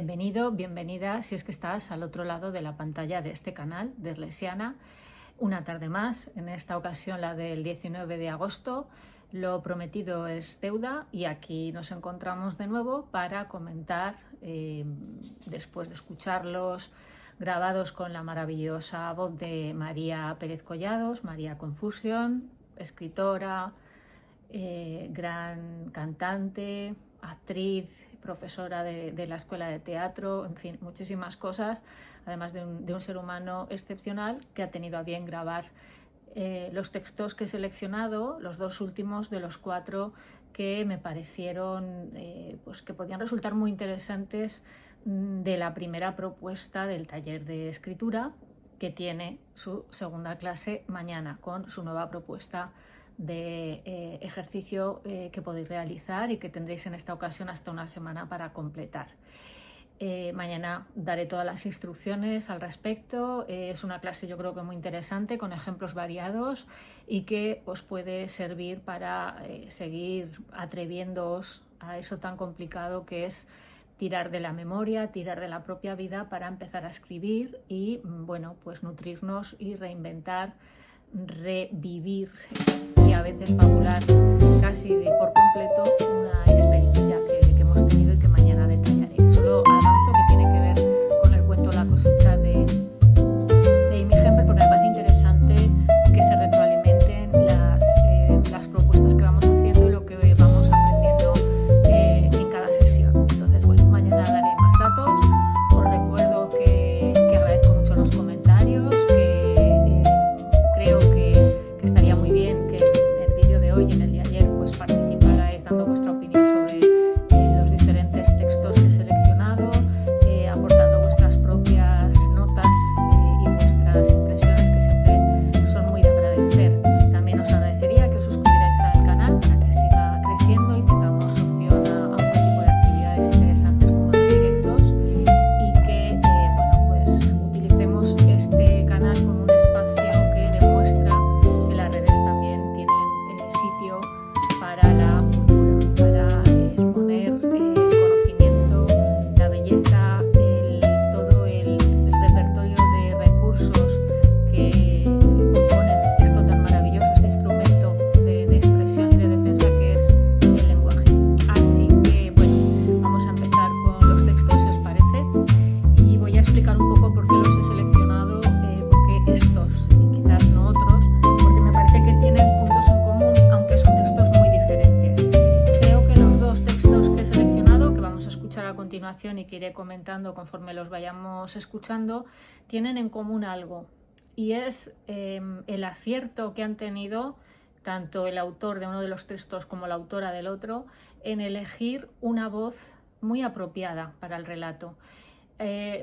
Bienvenido, bienvenida si es que estás al otro lado de la pantalla de este canal de Irlesiana. Una tarde más, en esta ocasión la del 19 de agosto. Lo prometido es deuda y aquí nos encontramos de nuevo para comentar, después de escucharlos grabados con la maravillosa voz de María Pérez Collados, María Confusión, escritora, gran cantante, actriz, profesora de la escuela de teatro, en fin, muchísimas cosas, además de un ser humano excepcional que ha tenido a bien grabar los textos que he seleccionado, los dos últimos de los 4 que me parecieron pues que podían resultar muy interesantes de la primera propuesta del taller de escritura, que tiene su segunda clase mañana con su nueva propuesta de ejercicio que podéis realizar y que tendréis en esta ocasión hasta una semana para completar. Mañana daré todas las instrucciones al respecto. Es una clase yo creo que muy interesante, con ejemplos variados y que os puede servir para seguir atreviéndoos a eso tan complicado que es tirar de la memoria, tirar de la propia vida para empezar a escribir y, bueno, pues nutrirnos y reinventar, revivir y a veces fabular casi por completo una experiencia que hemos tenido y que mañana detallaré. Solo avanzo que tiene que ver con el cuento La cosecha de Amy Hember, porque me parece interesante que se retroalimenten las propuestas que vamos haciendo y lo que vamos aprendiendo en cada sesión. Entonces, bueno, mañana daré más datos. Os recuerdo que agradezco mucho los comentarios, que creo que estaría muy bien que en el vídeo de hoy y en el de ayer pues participarais dando vuestra opinión sobre los diferentes textos que he seleccionado, aportando vuestras propias notas y vuestras impresiones, que siempre son muy de agradecer. También os agradecería que os suscribierais al canal para que siga creciendo y tengamos opción a otro tipo de actividades interesantes como los directos, y que bueno, pues utilicemos este canal como un espacio que demuestra que las redes también tienen sitio para la cultura, para exponer el conocimiento, la belleza, todo el repertorio de recursos que componen esto tan maravilloso, este instrumento de expresión y de defensa que es el lenguaje. Así que, bueno, vamos a empezar con los textos, si os parece, y voy a explicar un poco por qué los he seleccionado, porque estos y quizás no otros, porque me parece que tienen puntos en común, aunque son textos muy diferentes. Creo que los dos textos que he seleccionado, que vamos a escuchar a continuación y que iré comentando conforme los vayamos escuchando, tienen en común algo, y es el acierto que han tenido tanto el autor de uno de los textos como la autora del otro en elegir una voz muy apropiada para el relato.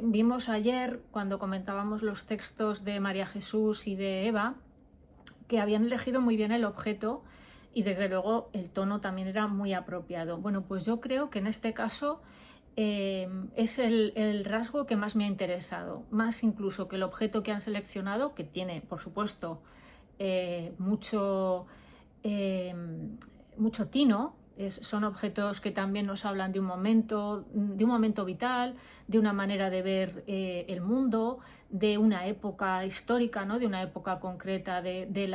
Vimos ayer, cuando comentábamos los textos de María Jesús y de Eva, que habían elegido muy bien el objeto y desde luego el tono también era muy apropiado. Bueno, pues yo creo que en este caso es el rasgo que más me ha interesado, más incluso que el objeto que han seleccionado, que tiene, por supuesto, mucho tino. Son objetos que también nos hablan de un momento vital, de una manera de ver el mundo, de una época histórica, ¿no? De una época concreta de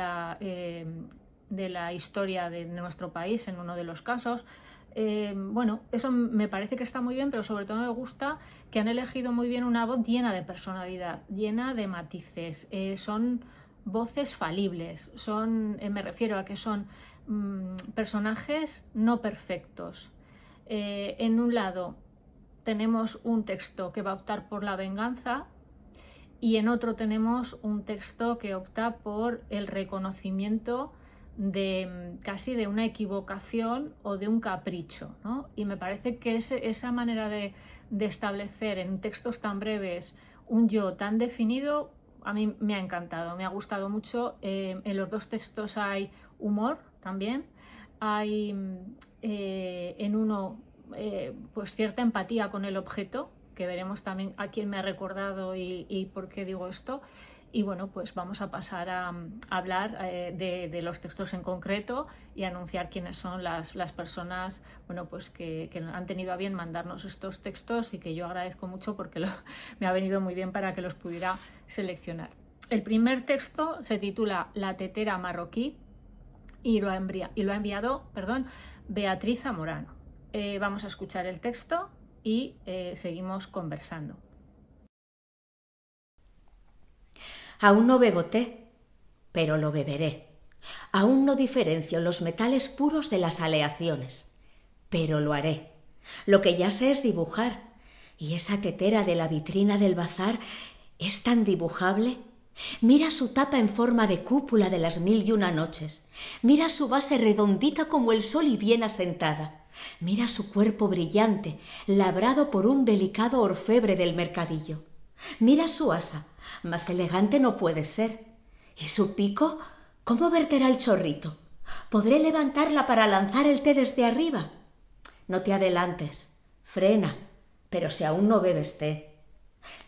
la historia de nuestro país, en uno de los casos. Bueno, eso me parece que está muy bien, pero sobre todo me gusta que han elegido muy bien una voz llena de personalidad, llena de matices. Son voces falibles, me refiero a que son personajes no perfectos. En un lado tenemos un texto que va a optar por la venganza y en otro tenemos un texto que opta por el reconocimiento de casi de una equivocación o de un capricho, ¿no? Y me parece que esa manera de establecer en textos tan breves un yo tan definido a mí me ha encantado, me ha gustado mucho. En los dos textos hay humor también, hay en uno pues cierta empatía con el objeto, que veremos también a quién me ha recordado y por qué digo esto, Y bueno, pues vamos a pasar a hablar de los textos en concreto y anunciar quiénes son las personas, bueno, pues que han tenido a bien mandarnos estos textos y que yo agradezco mucho porque me ha venido muy bien para que los pudiera seleccionar. El primer texto se titula La tetera marroquí y lo ha enviado, Beatriz Zamorano. Vamos a escuchar el texto y seguimos conversando. Aún no bebo té, pero lo beberé. Aún no diferencio los metales puros de las aleaciones, pero lo haré. Lo que ya sé es dibujar, y esa tetera de la vitrina del bazar es tan dibujable. Mira su tapa en forma de cúpula de las 1001 noches. Mira su base redondita como el sol y bien asentada. Mira su cuerpo brillante, labrado por un delicado orfebre del mercadillo. Mira su asa, más elegante no puede ser. ¿Y su pico? ¿Cómo verterá el chorrito? ¿Podré levantarla para lanzar el té desde arriba? No te adelantes, frena, pero si aún no bebes té.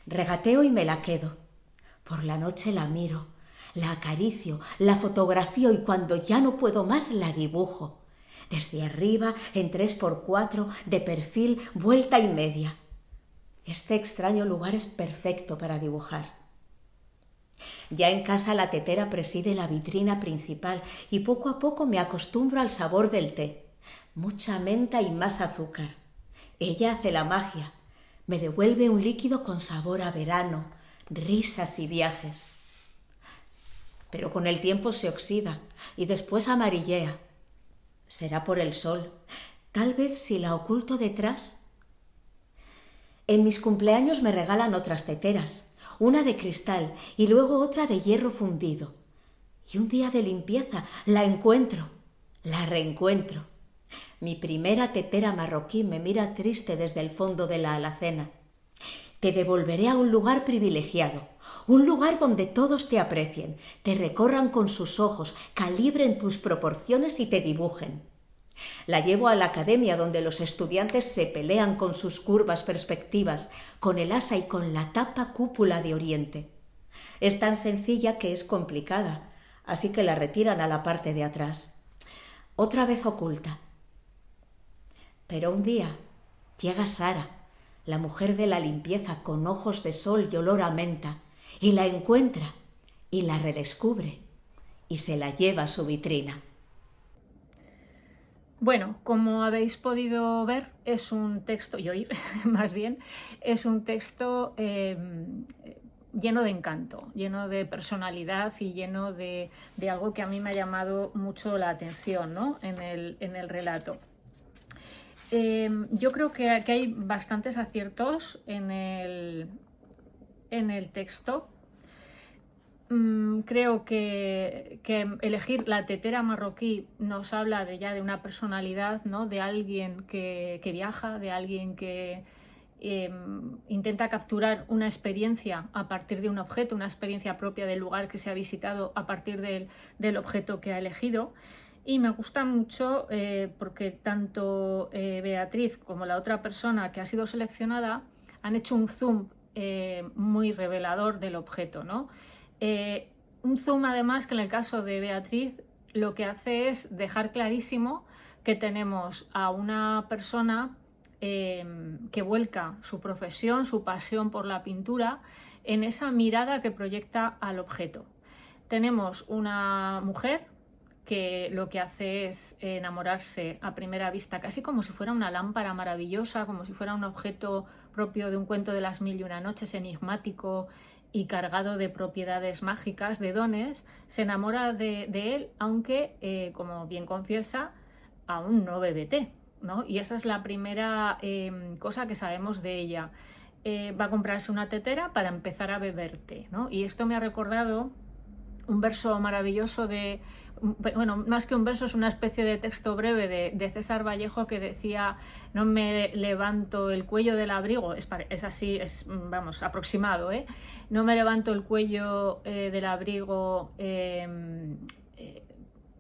Regateo y me la quedo. Por la noche la miro, la acaricio, la fotografío y cuando ya no puedo más la dibujo. Desde arriba, en 3×4, de perfil, vuelta y media. Este extraño lugar es perfecto para dibujar. Ya en casa la tetera preside la vitrina principal y poco a poco me acostumbro al sabor del té. Mucha menta y más azúcar. Ella hace la magia. Me devuelve un líquido con sabor a verano, risas y viajes. Pero con el tiempo se oxida y después amarillea. Será por el sol. Tal vez si la oculto detrás. En mis cumpleaños me regalan otras teteras, una de cristal y luego otra de hierro fundido. Y un día de limpieza la encuentro, la reencuentro. Mi primera tetera marroquí me mira triste desde el fondo de la alacena. Te devolveré a un lugar privilegiado, un lugar donde todos te aprecien, te recorran con sus ojos, calibren tus proporciones y te dibujen. La llevo a la academia donde los estudiantes se pelean con sus curvas perspectivas, con el asa y con la tapa cúpula de Oriente. Es tan sencilla que es complicada, así que la retiran a la parte de atrás. Otra vez oculta. Pero un día llega Sara, la mujer de la limpieza con ojos de sol y olor a menta, y la encuentra y la redescubre y se la lleva a su vitrina. Bueno, como habéis podido ver, es un texto, y oír más bien, es un texto lleno de encanto, lleno de personalidad y lleno de algo que a mí me ha llamado mucho la atención, ¿no? en el relato. Yo creo que hay bastantes aciertos en el texto. Creo que elegir la tetera marroquí nos habla de una personalidad, ¿no? De alguien que viaja, de alguien que intenta capturar una experiencia a partir de un objeto, una experiencia propia del lugar que se ha visitado a partir del objeto que ha elegido. Y me gusta mucho porque tanto Beatriz como la otra persona que ha sido seleccionada han hecho un zoom muy revelador del objeto, ¿no? Un zoom además que en el caso de Beatriz lo que hace es dejar clarísimo que tenemos a una persona que vuelca su profesión, su pasión por la pintura en esa mirada que proyecta al objeto. Tenemos una mujer que lo que hace es enamorarse a primera vista, casi como si fuera una lámpara maravillosa, como si fuera un objeto propio de un cuento de las 1001 noches, enigmático y cargado de propiedades mágicas, de dones. Se enamora de él, aunque, como bien confiesa, aún no bebe té, ¿no? Y esa es la primera cosa que sabemos de ella. Va a comprarse una tetera para empezar a beber té, ¿no? Y esto me ha recordado un verso maravilloso bueno, más que un verso, es una especie de texto breve de César Vallejo que decía: no me levanto el cuello del abrigo, es así, vamos, aproximado, no me levanto el cuello del abrigo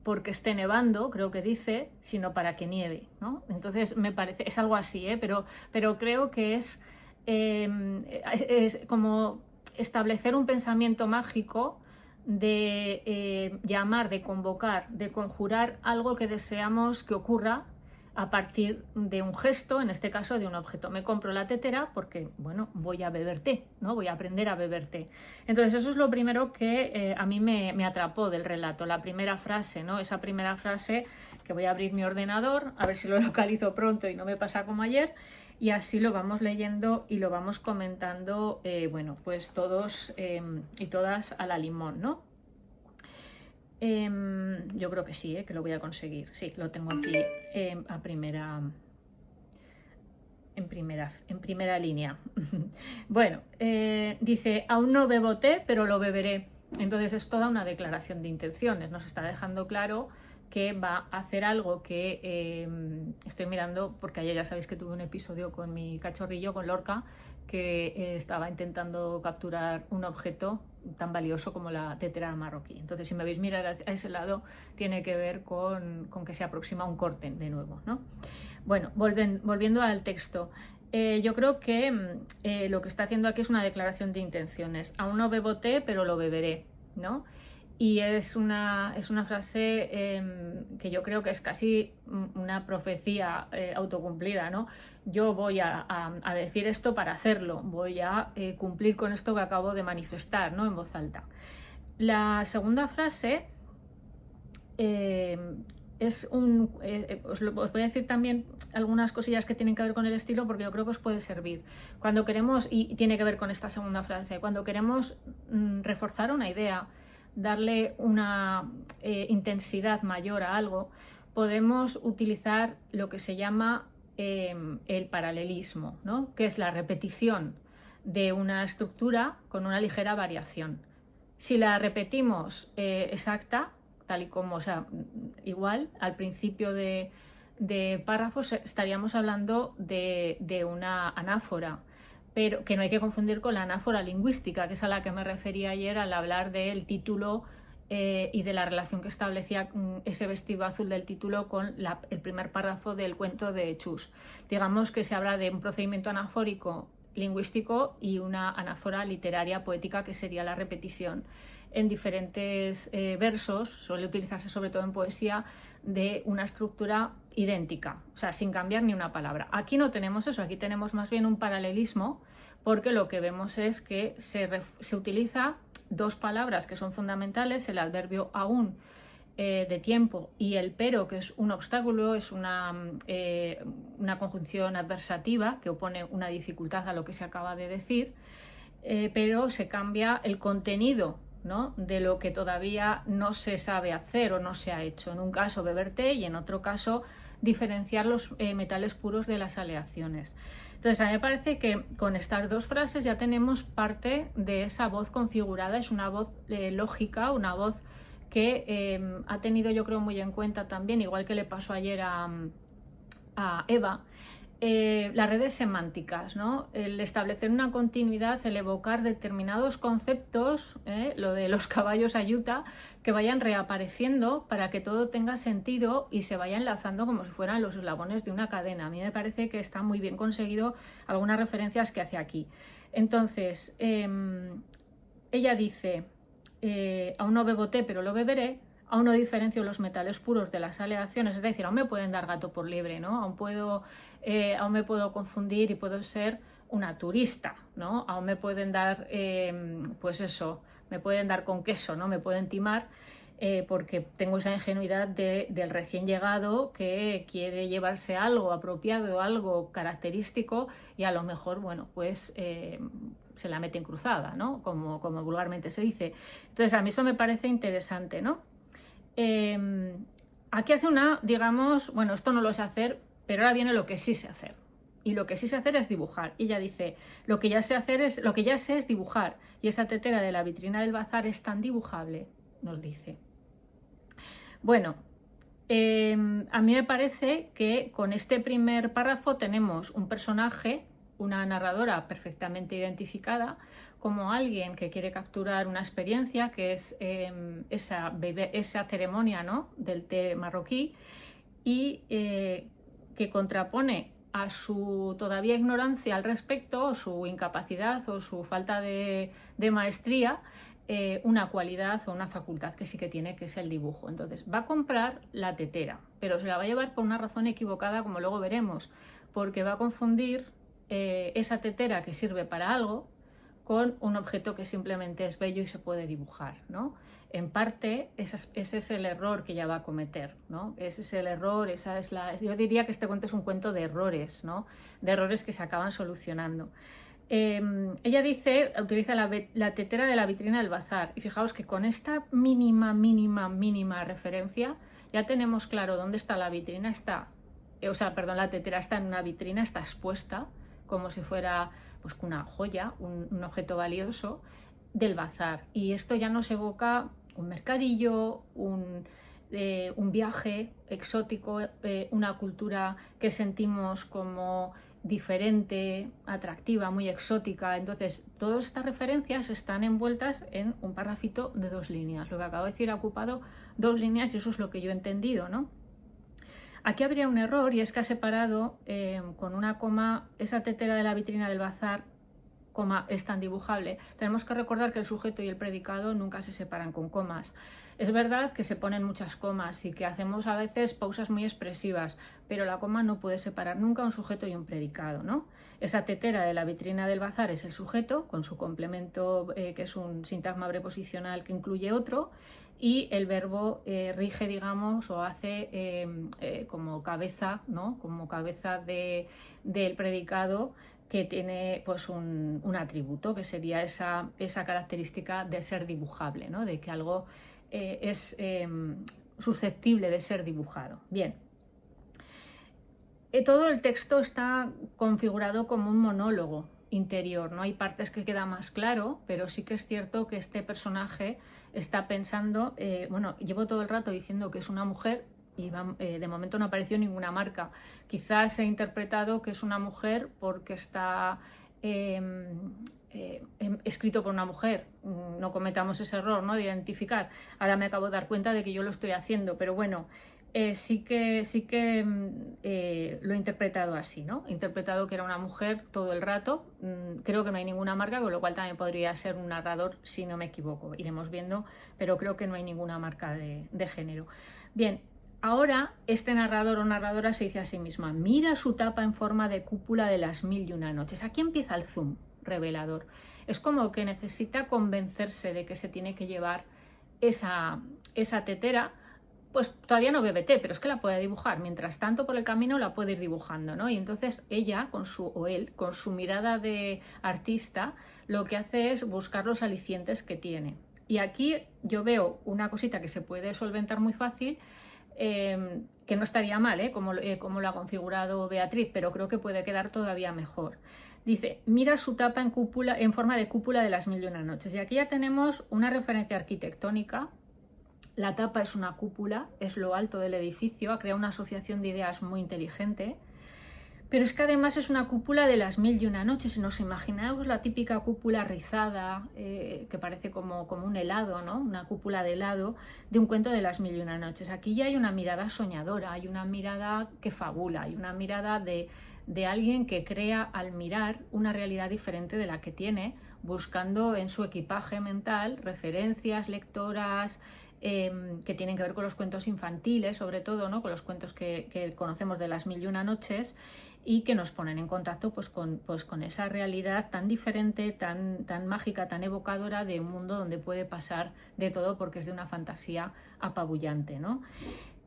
porque esté nevando, creo que dice, sino para que nieve, ¿no? Entonces me parece, es algo así, pero creo que es como establecer un pensamiento mágico de llamar, de convocar, de conjurar algo que deseamos que ocurra a partir de un gesto, en este caso de un objeto. Me compro la tetera porque, bueno, voy a beber té, ¿no? Voy a aprender a beber té. Entonces eso es lo primero que a mí me atrapó del relato, la primera frase, ¿no? Esa primera frase, que voy a abrir mi ordenador, a ver si lo localizo pronto y no me pasa como ayer, y así lo vamos leyendo y lo vamos comentando, bueno, pues todos y todas a la limón, ¿no? Yo creo que sí, que lo voy a conseguir. Sí, lo tengo aquí en primera línea. Bueno, dice, aún no bebo té, pero lo beberé. Entonces es toda una declaración de intenciones. Nos está dejando claro que va a hacer algo que estoy mirando, porque ayer ya sabéis que tuve un episodio con mi cachorrillo, con Lorca, que estaba intentando capturar un objeto tan valioso como la tetera marroquí. Entonces, si me veis mirar a ese lado, tiene que ver con que se aproxima un corte de nuevo, ¿no? Bueno, volviendo al texto. Yo creo que lo que está haciendo aquí es una declaración de intenciones. Aún no bebo té, pero lo beberé, ¿no? Y es una frase que yo creo que es casi una profecía autocumplida, ¿no? Yo voy a decir esto para hacerlo, voy a cumplir con esto que acabo de manifestar, ¿no? En voz alta. La segunda frase os voy a decir también algunas cosillas que tienen que ver con el estilo, porque yo creo que os puede servir. Cuando queremos, y tiene que ver con esta segunda frase, cuando queremos reforzar una idea, darle una intensidad mayor a algo, podemos utilizar lo que se llama el paralelismo, ¿no? Que es la repetición de una estructura con una ligera variación. Si la repetimos exacta, tal y como, o sea, igual, al principio de párrafos estaríamos hablando de una anáfora, pero que no hay que confundir con la anáfora lingüística, que es a la que me refería ayer al hablar del título y de la relación que establecía ese vestido azul del título con el primer párrafo del cuento de Chus. Digamos que se habla de un procedimiento anafórico lingüístico y una anáfora literaria poética, que sería la repetición en diferentes versos, suele utilizarse sobre todo en poesía, de una estructura idéntica, o sea, sin cambiar ni una palabra. Aquí no tenemos eso, aquí tenemos más bien un paralelismo, porque lo que vemos es que se utiliza dos palabras que son fundamentales, el adverbio aún de tiempo y el pero, que es un obstáculo, es una conjunción adversativa que opone una dificultad a lo que se acaba de decir, pero se cambia el contenido, ¿no?, de lo que todavía no se sabe hacer o no se ha hecho. En un caso beber té y en otro caso diferenciar los metales puros de las aleaciones. Entonces a mí me parece que con estas dos frases ya tenemos parte de esa voz configurada. Es una voz lógica, una voz que ha tenido, yo creo, muy en cuenta también, igual que le pasó ayer a Eva, las redes semánticas, ¿no? El establecer una continuidad, el evocar determinados conceptos, lo de los caballos ayuta, que vayan reapareciendo para que todo tenga sentido y se vaya enlazando como si fueran los eslabones de una cadena. A mí me parece que está muy bien conseguido algunas referencias que hace aquí. Entonces, ella dice, aún no bebo té, pero lo beberé. Aún no diferencio los metales puros de las aleaciones, es decir, aún me pueden dar gato por liebre, ¿no? Aún me puedo confundir y puedo ser una turista, ¿no? Aún me pueden dar, pues eso, me pueden dar con queso, ¿no? Me pueden timar porque tengo esa ingenuidad del recién llegado que quiere llevarse algo apropiado, algo característico y a lo mejor, bueno, pues se la mete en cruzada, ¿no? Como vulgarmente se dice. Entonces, a mí eso me parece interesante, ¿no? Aquí hace digamos, bueno, esto no lo sé hacer, pero ahora viene lo que sí sé hacer. Y lo que sí sé hacer es dibujar. Y ella dice, lo que ya sé es dibujar. Y esa tetera de la vitrina del bazar es tan dibujable, nos dice. Bueno, a mí me parece que con este primer párrafo tenemos un personaje, una narradora perfectamente identificada, como alguien que quiere capturar una experiencia, que es esa ceremonia, ¿no?, del té marroquí, y que contrapone a su todavía ignorancia al respecto, o su incapacidad o su falta de maestría, una cualidad o una facultad que sí que tiene, que es el dibujo. Entonces va a comprar la tetera, pero se la va a llevar por una razón equivocada, como luego veremos, porque va a confundir esa tetera que sirve para algo con un objeto que simplemente es bello y se puede dibujar, ¿no? En parte ese es el error que ella va a cometer, ¿no? Ese es el error, yo diría que este cuento es un cuento de errores, ¿no? De errores que se acaban solucionando. Ella utiliza la tetera de la vitrina del bazar, y fijaos que con esta mínima referencia ya tenemos claro dónde está la vitrina. La tetera está en una vitrina, está expuesta como si fuera pues una joya, un objeto valioso del bazar, y esto ya nos evoca un mercadillo, un viaje exótico, una cultura que sentimos como diferente, atractiva, muy exótica. Entonces todas estas referencias están envueltas en un párrafito de 2 líneas. Lo que acabo de decir ha ocupado 2 líneas y eso es lo que yo he entendido, ¿no? Aquí habría un error, y es que ha separado con una coma esa tetera de la vitrina del bazar, coma, es tan dibujable. Tenemos que recordar que el sujeto y el predicado nunca se separan con comas. Es verdad que se ponen muchas comas y que hacemos a veces pausas muy expresivas, pero la coma no puede separar nunca un sujeto y un predicado, ¿no? Esa tetera de la vitrina del bazar es el sujeto, con su complemento, que es un sintagma preposicional que incluye otro, y el verbo rige, digamos, o hace como cabeza, ¿no? Como cabeza del predicado, que tiene pues un atributo, que sería esa característica de ser dibujable, ¿no? De que algo es susceptible de ser dibujado. Bien. Todo el texto está configurado como un monólogo interior, ¿no? Hay partes que queda más claro, pero sí que es cierto que este personaje está pensando, llevo todo el rato diciendo que es una mujer y de momento no apareció ninguna marca. Quizás he interpretado que es una mujer porque está escrito por una mujer. No cometamos ese error, ¿no? De identificar. Ahora me acabo de dar cuenta de que yo lo estoy haciendo, pero bueno, sí que lo he interpretado así, ¿no? He interpretado que era una mujer todo el rato. Creo que no hay ninguna marca, con lo cual también podría ser un narrador si no me equivoco. Iremos viendo, pero creo que no hay ninguna marca de género. Bien, ahora este narrador o narradora se dice a sí misma: mira su tapa en forma de cúpula de las 1001 noches. Aquí empieza el zoom revelador. Es como que necesita convencerse de que se tiene que llevar esa tetera. Pues todavía no bebe té, pero es que la puede dibujar. Mientras tanto, por el camino la puede ir dibujando, ¿no? Y entonces ella, o él, con su mirada de artista, lo que hace es buscar los alicientes que tiene. Y aquí yo veo una cosita que se puede solventar muy fácil, que no estaría mal, como lo ha configurado Beatriz, pero creo que puede quedar todavía mejor. Dice: mira su tapa en forma de cúpula de las 1001 noches. Y aquí ya tenemos una referencia arquitectónica. La tapa es una cúpula, es lo alto del edificio, ha creado una asociación de ideas muy inteligente, pero es que además es una cúpula de las 1001 noches. Si nos imaginamos la típica cúpula rizada, que parece como un helado, ¿no? Una cúpula de helado de un cuento de las 1001 noches. Aquí ya hay una mirada soñadora, hay una mirada que fabula, hay una mirada de alguien que crea al mirar una realidad diferente de la que tiene, buscando en su equipaje mental referencias lectoras, que tienen que ver con los cuentos infantiles, sobre todo, ¿no? Con los cuentos que conocemos de las 1001 noches, y que nos ponen en contacto pues con esa realidad tan diferente, tan mágica, tan evocadora, de un mundo donde puede pasar de todo, porque es de una fantasía apabullante, ¿no?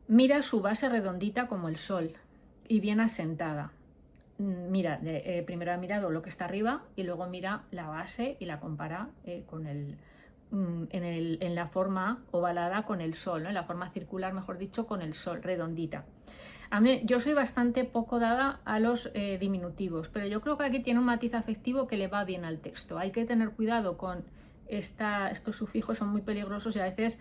Mira su base redondita como el sol y bien asentada. Mira, primero ha mirado lo que está arriba y luego mira la base y la compara en la forma ovalada con el sol, ¿no? En la forma circular, mejor dicho, con el sol, redondita. Yo soy bastante poco dada a los diminutivos, pero yo creo que aquí tiene un matiz afectivo que le va bien al texto. Hay que tener cuidado con estos sufijos, son muy peligrosos y a veces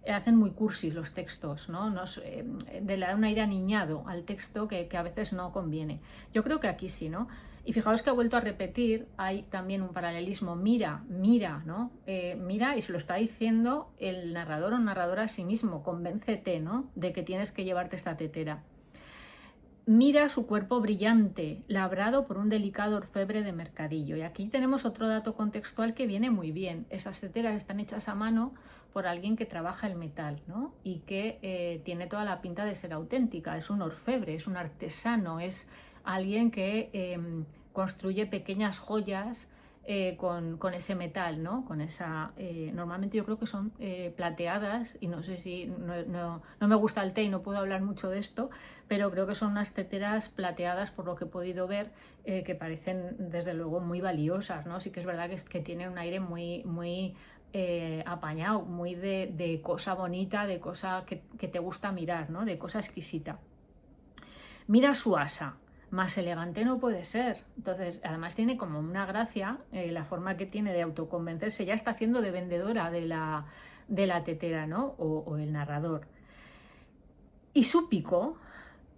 hacen muy cursis los textos, ¿no? Le da un aire aniñado al texto que a veces no conviene. Yo creo que aquí sí, ¿no? Y fijaos que ha vuelto a repetir, hay también un paralelismo: mira, ¿no? Mira, y se lo está diciendo el narrador o narradora a sí mismo: convéncete, ¿no? De que tienes que llevarte esta tetera. Mira su cuerpo brillante, labrado por un delicado orfebre de mercadillo. Y aquí tenemos otro dato contextual que viene muy bien. Esas teteras están hechas a mano por alguien que trabaja el metal, ¿no? Y que tiene toda la pinta de ser auténtica. Es un orfebre, es un artesano, es alguien que construye pequeñas joyas con ese metal, ¿no? Con esa, normalmente yo creo que son plateadas, y no sé si, no me gusta el té y no puedo hablar mucho de esto, pero creo que son unas teteras plateadas, por lo que he podido ver, que parecen desde luego muy valiosas, ¿no? Sí que es verdad que tienen un aire muy apañado, muy de cosa bonita, de cosa que te gusta mirar, ¿no? De cosa exquisita. Mira su asa, más elegante no puede ser. Entonces, además tiene como una gracia, la forma que tiene de autoconvencerse, ya está haciendo de vendedora de la tetera, ¿no? O el narrador. Y su pico,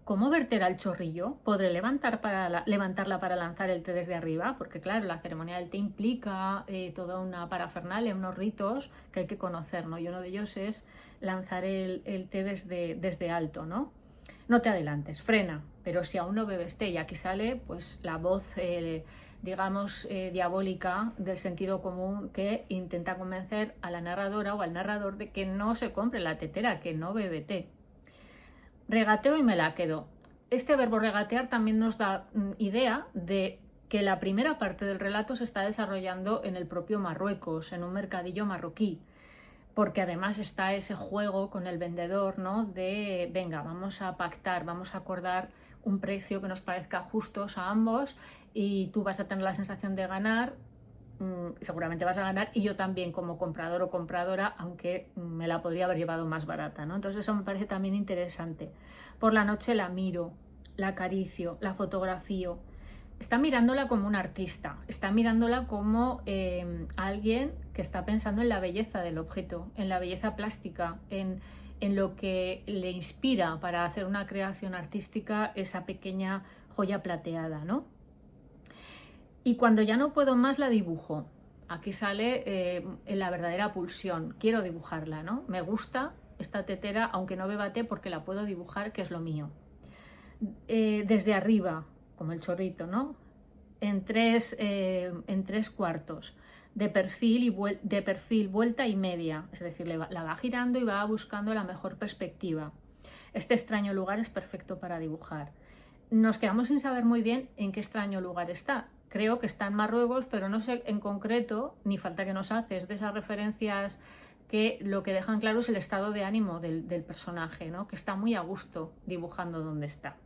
¿cómo verterá el chorrillo? ¿Podré levantarla para lanzar el té desde arriba? Porque claro, la ceremonia del té implica toda una parafernalia, unos ritos que hay que conocer, ¿no? Y uno de ellos es lanzar el té desde alto, ¿no? No te adelantes, frena, pero si aún no bebes té, y aquí sale pues la voz, digamos, diabólica del sentido común, que intenta convencer a la narradora o al narrador de que no se compre la tetera, que no bebe té. Regateo y me la quedo. Este verbo regatear también nos da idea de que la primera parte del relato se está desarrollando en el propio Marruecos, en un mercadillo marroquí, porque además está ese juego con el vendedor, ¿no? De, venga, vamos a pactar, vamos a acordar un precio que nos parezca justo a ambos, y tú vas a tener la sensación de ganar, seguramente vas a ganar, y yo también como comprador o compradora, aunque me la podría haber llevado más barata, ¿no? Entonces eso me parece también interesante. Por la noche la miro, la acaricio, la fotografío. Está mirándola como un artista, está mirándola como alguien que está pensando en la belleza del objeto, en la belleza plástica, en lo que le inspira para hacer una creación artística esa pequeña joya plateada, ¿no? Y cuando ya no puedo más, la dibujo. Aquí sale la verdadera pulsión, quiero dibujarla, ¿no? Me gusta esta tetera, aunque no beba té, porque la puedo dibujar, que es lo mío. Desde arriba, como el chorrito, ¿no? En tres cuartos, de perfil, vuelta y media, es decir, la va girando y va buscando la mejor perspectiva. Este extraño lugar es perfecto para dibujar. Nos quedamos sin saber muy bien en qué extraño lugar está. Creo que está en Marruecos, pero no sé en concreto, ni falta que nos hace, es de esas referencias que lo que dejan claro es el estado de ánimo del personaje, ¿no? Que está muy a gusto dibujando donde está.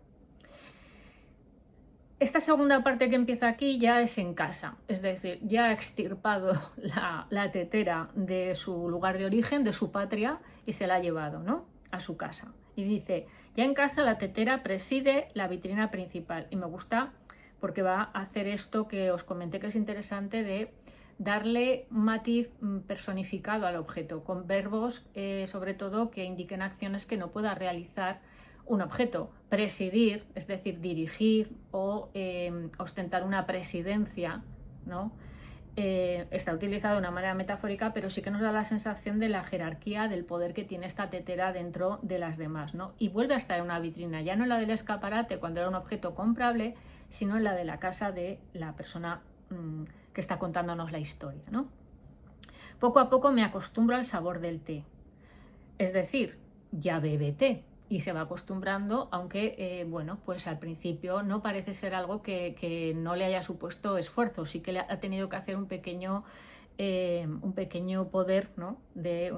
Esta segunda parte que empieza aquí ya es en casa, es decir, ya ha extirpado la tetera de su lugar de origen, de su patria, y se la ha llevado, ¿no?, a su casa. Y dice, ya en casa la tetera preside la vitrina principal. Y me gusta porque va a hacer esto que os comenté que es interesante, de darle un matiz personificado al objeto, con verbos sobre todo que indiquen acciones que no pueda realizar un objeto. Presidir, es decir, dirigir o ostentar una presidencia, ¿no? Está utilizado de una manera metafórica, pero sí que nos da la sensación de la jerarquía, del poder que tiene esta tetera dentro de las demás, ¿no? Y vuelve a estar en una vitrina, ya no en la del escaparate cuando era un objeto comprable, sino en la de la casa de la persona que está contándonos la historia, ¿no? Poco a poco me acostumbro al sabor del té, es decir, ya bebe té y se va acostumbrando, aunque bueno, pues al principio no parece ser algo que no le haya supuesto esfuerzo, sí que le ha tenido que hacer un pequeño poder, ¿no?, de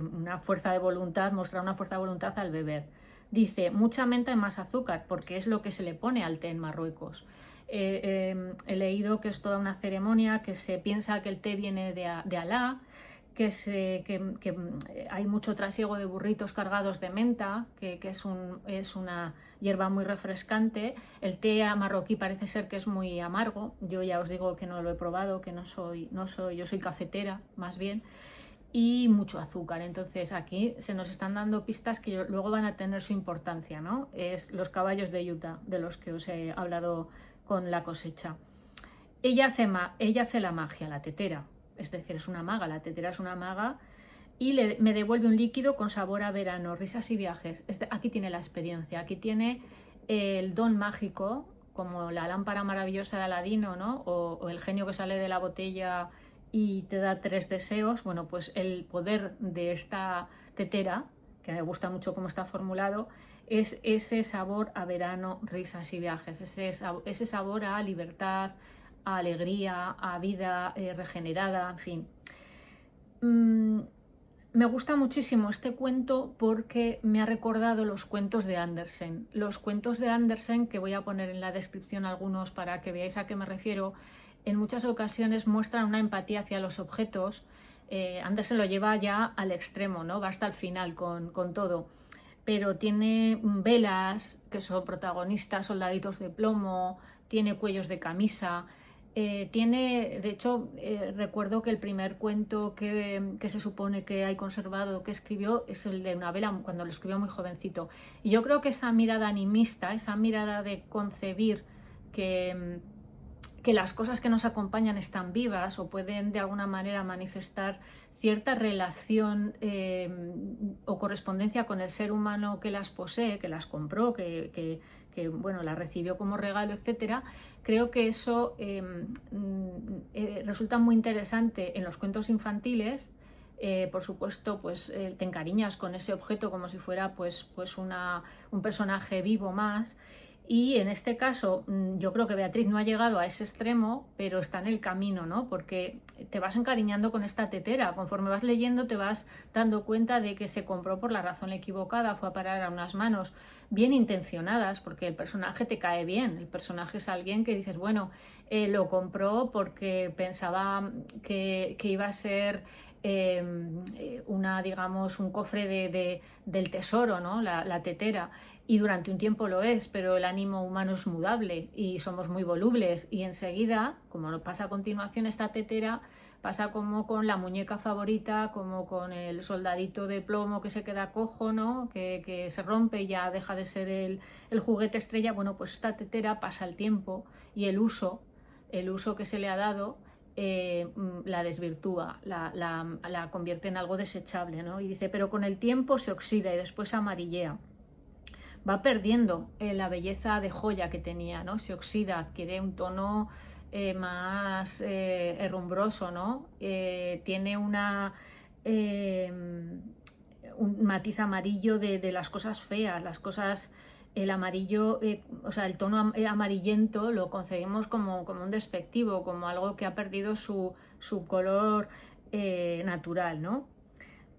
una fuerza de voluntad, mostrar una fuerza de voluntad al beber. Dice, mucha menta y más azúcar, porque es lo que se le pone al té en Marruecos. He leído que es toda una ceremonia, que se piensa que el té viene de Alá, que hay mucho trasiego de burritos cargados de menta, que es una hierba muy refrescante. El té marroquí parece ser que es muy amargo. Yo ya os digo que no lo he probado, que yo soy cafetera más bien, y mucho azúcar. Entonces aquí se nos están dando pistas que luego van a tener su importancia, ¿no? Es los caballos de Utah, de los que os he hablado con la cosecha. Ella hace la magia, la tetera, es decir, es una maga, la tetera es una maga, y me devuelve un líquido con sabor a verano, risas y viajes. Aquí tiene la experiencia, aquí tiene el don mágico, como la lámpara maravillosa de Aladino, ¿no? O el genio que sale de la botella y te da 3 deseos. Bueno, pues el poder de esta tetera, que me gusta mucho cómo está formulado, es ese sabor a verano, risas y viajes, ese sabor a libertad, a alegría, a vida regenerada, en fin. Me gusta muchísimo este cuento porque me ha recordado los cuentos de Andersen. Los cuentos de Andersen, que voy a poner en la descripción algunos para que veáis a qué me refiero, en muchas ocasiones muestran una empatía hacia los objetos. Andersen lo lleva ya al extremo, ¿no? Va hasta el final con todo. Pero tiene velas, que son protagonistas, soldaditos de plomo, tiene cuellos de camisa. De hecho, recuerdo que el primer cuento que se supone que hay conservado que escribió es el de una vela, cuando lo escribió muy jovencito. Y yo creo que esa mirada animista, esa mirada de concebir que las cosas que nos acompañan están vivas o pueden de alguna manera manifestar cierta relación o correspondencia con el ser humano que las posee, que las compró, que bueno, las recibió como regalo, etcétera. Creo que eso resulta muy interesante en los cuentos infantiles. Por supuesto, pues te encariñas con ese objeto como si fuera pues un personaje vivo más. Y en este caso, yo creo que Beatriz no ha llegado a ese extremo, pero está en el camino, ¿no? Porque te vas encariñando con esta tetera. Conforme vas leyendo, te vas dando cuenta de que se compró por la razón equivocada, fue a parar a unas manos bien intencionadas, porque el personaje te cae bien. El personaje es alguien que dices, bueno, lo compró porque pensaba que iba a ser digamos, un cofre del tesoro, ¿no? La tetera. Y durante un tiempo lo es, pero el ánimo humano es mudable y somos muy volubles. Y enseguida, como nos pasa a continuación, esta tetera pasa como con la muñeca favorita, como con el soldadito de plomo que se queda cojo, ¿no? Que se rompe y ya deja de ser el juguete estrella. Bueno, pues esta tetera pasa el tiempo y el uso que se le ha dado la desvirtúa, la convierte en algo desechable, ¿no? Y dice, pero con el tiempo se oxida y después amarillea. Va perdiendo la belleza de joya que tenía, ¿no? Se oxida, adquiere un tono más herrumbroso, ¿no? Tiene un matiz amarillo de las cosas feas, las cosas, el amarillo, o sea, el tono amarillento lo concebimos como un despectivo, como algo que ha perdido su color natural, ¿no?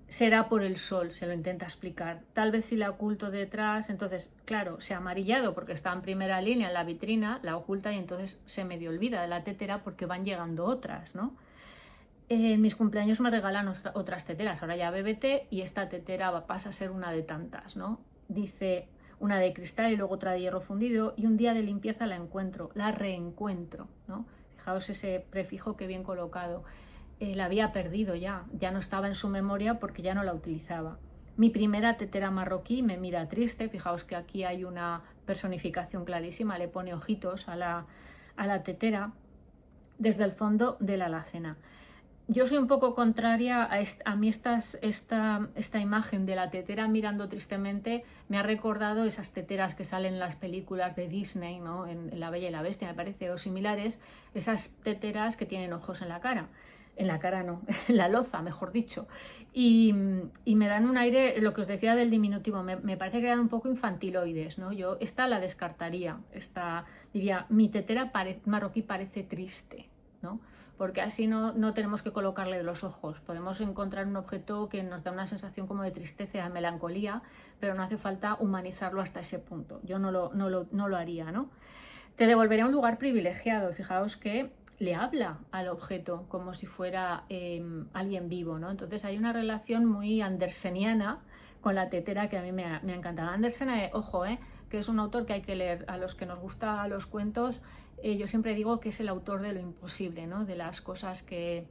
Será por el sol, se lo intenta explicar. Tal vez si la oculto detrás, entonces, claro, se ha amarillado porque está en primera línea en la vitrina, la oculta y entonces se medio olvida de la tetera porque van llegando otras, ¿no? En mis cumpleaños me regalan otras teteras, ahora ya bébete y esta tetera pasa a ser una de tantas, ¿no? Dice una de cristal y luego otra de hierro fundido y un día de limpieza la encuentro, la reencuentro, ¿no? Fijaos ese prefijo que bien colocado. La había perdido ya no estaba en su memoria porque ya no la utilizaba. Mi primera tetera marroquí me mira triste, fijaos que aquí hay una personificación clarísima, le pone ojitos a la tetera desde el fondo de la alacena. Yo soy un poco contraria a mí esta imagen de la tetera mirando tristemente me ha recordado esas teteras que salen en las películas de Disney, ¿no? En La Bella y la Bestia, me parece, o similares, esas teteras que tienen ojos en la cara no, en la loza, mejor dicho, y me dan un aire, lo que os decía del diminutivo, me parece que eran un poco infantiloides, ¿no? Yo esta la descartaría, diría, mi tetera marroquí parece triste, ¿no? Porque así no tenemos que colocarle los ojos, podemos encontrar un objeto que nos da una sensación como de tristeza, de melancolía, pero no hace falta humanizarlo hasta ese punto, yo no lo haría, ¿no? Te devolveré a un lugar privilegiado, fijaos que le habla al objeto como si fuera alguien vivo, ¿no? Entonces hay una relación muy anderseniana con la tetera que a mí me ha encantado. Andersen, ojo, que es un autor que hay que leer. A los que nos gustan los cuentos, yo siempre digo que es el autor de lo imposible, ¿no? De las cosas que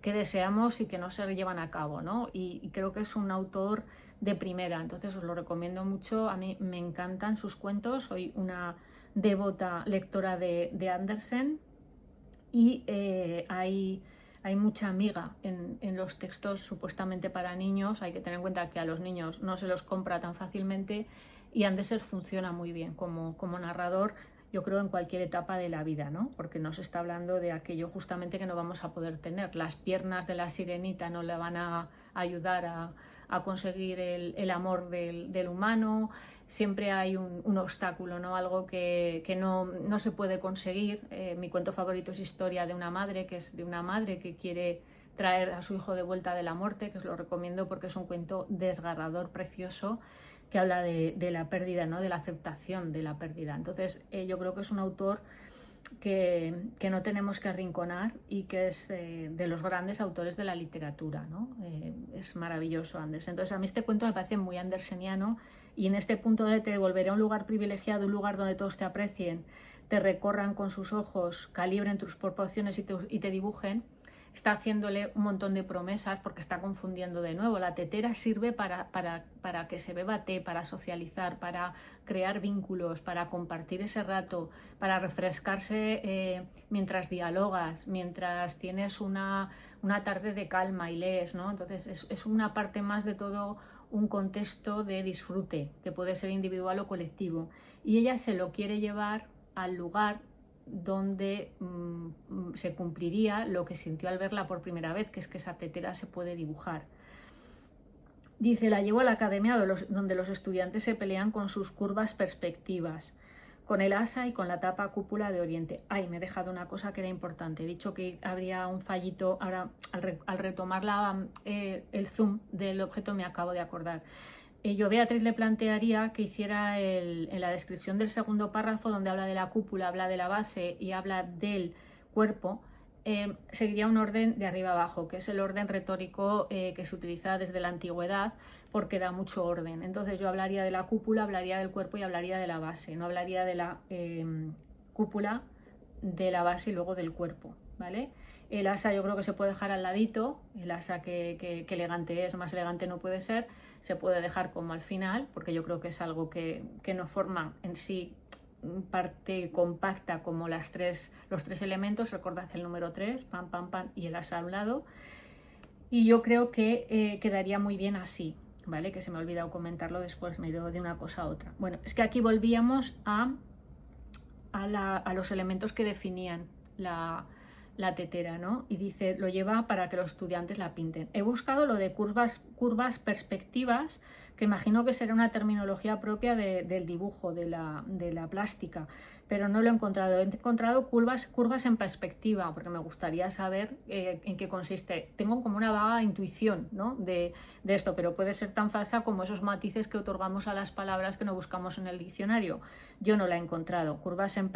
deseamos y que no se llevan a cabo, ¿no? Y creo que es un autor de primera, entonces os lo recomiendo mucho. A mí me encantan sus cuentos, soy una devota lectora de Andersen. Y hay hay mucha miga en los textos supuestamente para niños. Hay que tener en cuenta que a los niños no se los compra tan fácilmente, y Andersen funciona muy bien como narrador, yo creo, en cualquier etapa de la vida, ¿no? Porque nos está hablando de aquello justamente que no vamos a poder tener. Las piernas de la sirenita no le van a ayudar a conseguir el amor del humano. Siempre hay un obstáculo, ¿no? Algo que no se puede conseguir. Mi cuento favorito es Historia de una madre, que es de una madre que quiere traer a su hijo de vuelta de la muerte, que os lo recomiendo porque es un cuento desgarrador, precioso, que habla de la pérdida, ¿no? De la aceptación de la pérdida. Entonces, yo creo que es un autor que no tenemos que arrinconar y que es de los grandes autores de la literatura, ¿no? Es maravilloso Andersen. Entonces, a mí este cuento me parece muy anderseniano, y en este punto de te devolveré a un lugar privilegiado, un lugar donde todos te aprecien, te recorran con sus ojos, calibren tus proporciones y te dibujen. Está haciéndole un montón de promesas porque está confundiendo de nuevo. La tetera sirve para que se beba té, para socializar, para crear vínculos, para compartir ese rato, para refrescarse mientras dialogas, mientras tienes una tarde de calma y lees, ¿no? Entonces es una parte más de todo un contexto de disfrute, que puede ser individual o colectivo. Y ella se lo quiere llevar al lugar donde se cumpliría lo que sintió al verla por primera vez, que es que esa tetera se puede dibujar. Dice, la llevo a la academia donde los estudiantes se pelean con sus curvas perspectivas, con el asa y con la tapa cúpula de Oriente. Ay, me he dejado una cosa que era importante. He dicho que habría un fallito. Ahora, al retomar el zoom del objeto, me acabo de acordar. Yo, Beatriz, le plantearía que hiciera en la descripción del segundo párrafo, donde habla de la cúpula, habla de la base y habla del cuerpo, seguiría un orden de arriba abajo, que es el orden retórico que se utiliza desde la antigüedad, porque da mucho orden. Entonces yo hablaría de la cúpula, hablaría del cuerpo y hablaría de la base. No hablaría de la cúpula, de la base y luego del cuerpo, ¿vale? El asa yo creo que se puede dejar al ladito. El asa que elegante es, más elegante no puede ser, se puede dejar como al final, porque yo creo que es algo que no forma en sí parte compacta como los tres elementos. Recordad el número 3, pam, pam, pam, y el asa a un lado. Y yo creo que quedaría muy bien así, ¿vale? Que se me ha olvidado comentarlo después, me he ido de una cosa a otra. Bueno, es que aquí volvíamos a los elementos que definían la tetera, ¿no? Y dice, lo lleva para que los estudiantes la pinten. He buscado lo de curvas perspectivas, que imagino que será una terminología propia del dibujo, de la plástica, pero no lo he encontrado. He encontrado curvas en perspectiva, porque me gustaría saber en qué consiste. Tengo como una vaga intuición, ¿no? de esto, pero puede ser tan falsa como esos matices que otorgamos a las palabras que no buscamos en el diccionario. Yo no la he encontrado. Curvas en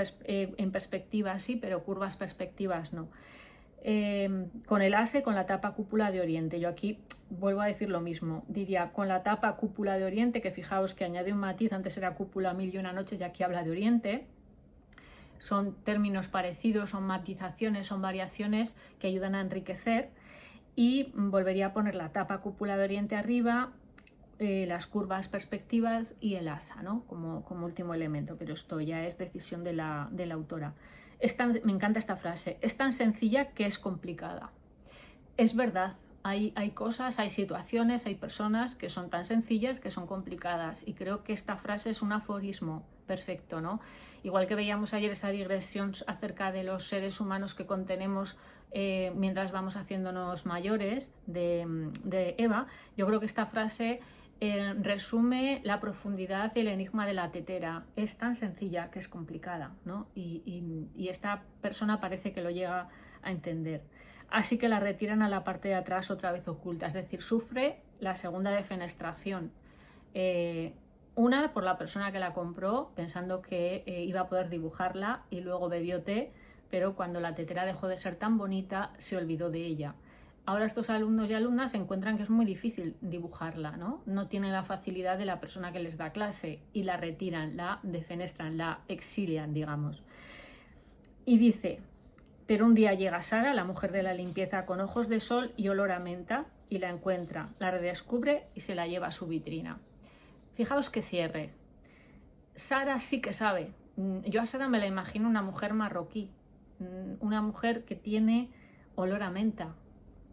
perspectiva sí, pero curvas perspectivas no. Con el ase, con la tapa cúpula de Oriente. Yo aquí vuelvo a decir lo mismo. Diría con la tapa cúpula de Oriente, que fijaos que añade un matiz. Antes era cúpula 1001 noches y aquí habla de Oriente. Son términos parecidos, son matizaciones, son variaciones que ayudan a enriquecer. Y volvería a poner la tapa cúpula de Oriente arriba, las curvas perspectivas y el asa, ¿no? como último elemento, pero esto ya es decisión de la autora. Me encanta esta frase: es tan sencilla que es complicada. Es verdad, hay cosas, hay situaciones, hay personas que son tan sencillas que son complicadas, y creo que esta frase es un aforismo perfecto, ¿no? Igual que veíamos ayer esa digresión acerca de los seres humanos que contenemos mientras vamos haciéndonos mayores de Eva, yo creo que esta frase resume la profundidad y el enigma de la tetera. Es tan sencilla que es complicada, ¿no? Y esta persona parece que lo llega a entender. Así que la retiran a la parte de atrás otra vez oculta, es decir, sufre la segunda defenestración. Una por la persona que la compró pensando que iba a poder dibujarla, y luego bebió té, pero cuando la tetera dejó de ser tan bonita se olvidó de ella. Ahora estos alumnos y alumnas encuentran que es muy difícil dibujarla, ¿no? No tienen la facilidad de la persona que les da clase y la retiran, la defenestran, la exilian, digamos. Y dice, pero un día llega Sara, la mujer de la limpieza, con ojos de sol y olor a menta, y la encuentra, la redescubre y se la lleva a su vitrina. Fijaos qué cierre. Sara sí que sabe. Yo a Sara me la imagino una mujer marroquí, una mujer que tiene olor a menta,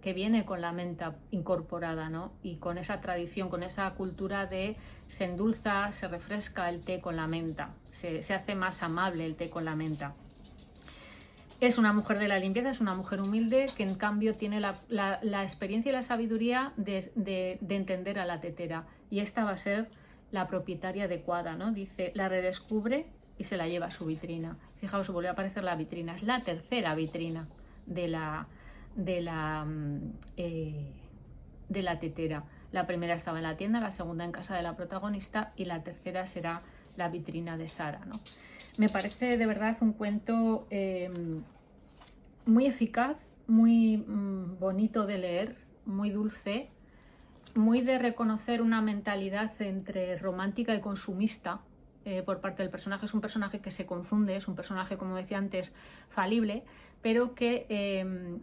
que viene con la menta incorporada, ¿no? Y con esa tradición, con esa cultura de se endulza, se refresca el té con la menta, se hace más amable el té con la menta. Es una mujer de la limpieza, es una mujer humilde que en cambio tiene la experiencia y la sabiduría de entender a la tetera, y esta va a ser la propietaria adecuada, ¿no? Dice, la redescubre y se la lleva a su vitrina. Fijaos, vuelve a aparecer la vitrina, es la tercera vitrina de la tetera. La primera estaba en la tienda, la segunda en casa de la protagonista y la tercera será la vitrina de Sara, ¿no? Me parece de verdad un cuento muy eficaz, muy bonito de leer, muy dulce, muy de reconocer una mentalidad entre romántica y consumista por parte del personaje. Es un personaje que se confunde, es un personaje, como decía antes, falible, pero que,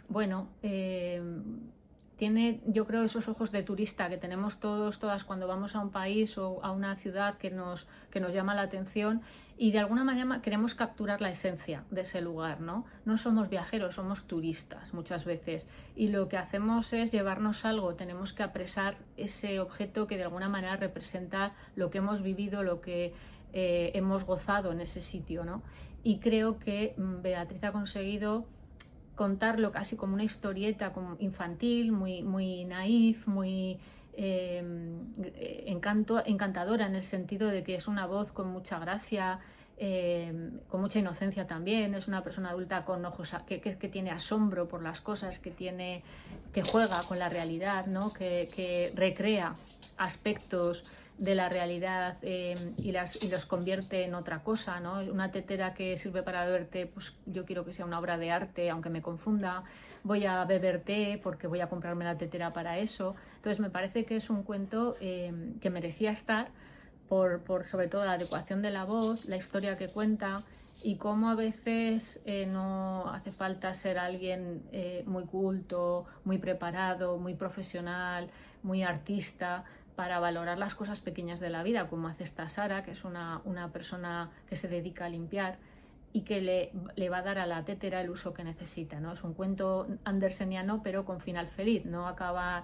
tiene, yo creo, esos ojos de turista que tenemos todas cuando vamos a un país o a una ciudad que nos llama la atención, y de alguna manera queremos capturar la esencia de ese lugar, ¿no? No somos viajeros, somos turistas muchas veces, y lo que hacemos es llevarnos algo, tenemos que apresar ese objeto que de alguna manera representa lo que hemos vivido, lo que hemos gozado en ese sitio, ¿no? Y creo que Beatriz ha conseguido contarlo casi como una historieta como infantil, muy naif, muy encantadora, en el sentido de que es una voz con mucha gracia, con mucha inocencia también. Es una persona adulta con ojos que tiene asombro por las cosas, que juega con la realidad, ¿no? que recrea aspectos de la realidad y los convierte en otra cosa, ¿no? Una tetera que sirve para beber té, pues yo quiero que sea una obra de arte, aunque me confunda. Voy a beber té porque voy a comprarme la tetera para eso. Entonces me parece que es un cuento que merecía estar por sobre todo la adecuación de la voz, la historia que cuenta, y cómo a veces no hace falta ser alguien muy culto, muy preparado, muy profesional, muy artista, para valorar las cosas pequeñas de la vida, como hace esta Sara, que es una persona que se dedica a limpiar y que le va a dar a la tetera el uso que necesita, ¿no? Es un cuento anderseniano, pero con final feliz, no acaba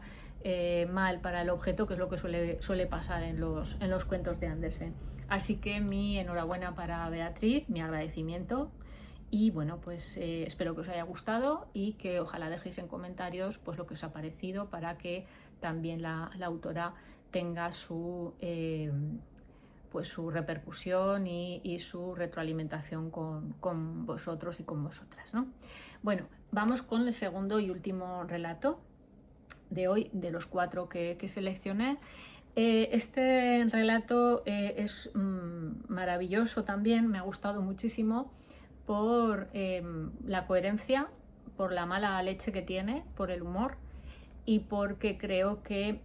mal para el objeto, que es lo que suele pasar en los cuentos de Andersen. Así que mi enhorabuena para Beatriz, mi agradecimiento, y bueno, pues espero que os haya gustado y que ojalá dejéis en comentarios pues lo que os ha parecido, para que también la autora tenga su repercusión y su retroalimentación con vosotros y con vosotras, ¿no? Bueno, vamos con el segundo y último relato de hoy, de los 4 que seleccioné. Este relato es maravilloso también, me ha gustado muchísimo por la coherencia, por la mala leche que tiene, por el humor, y porque creo que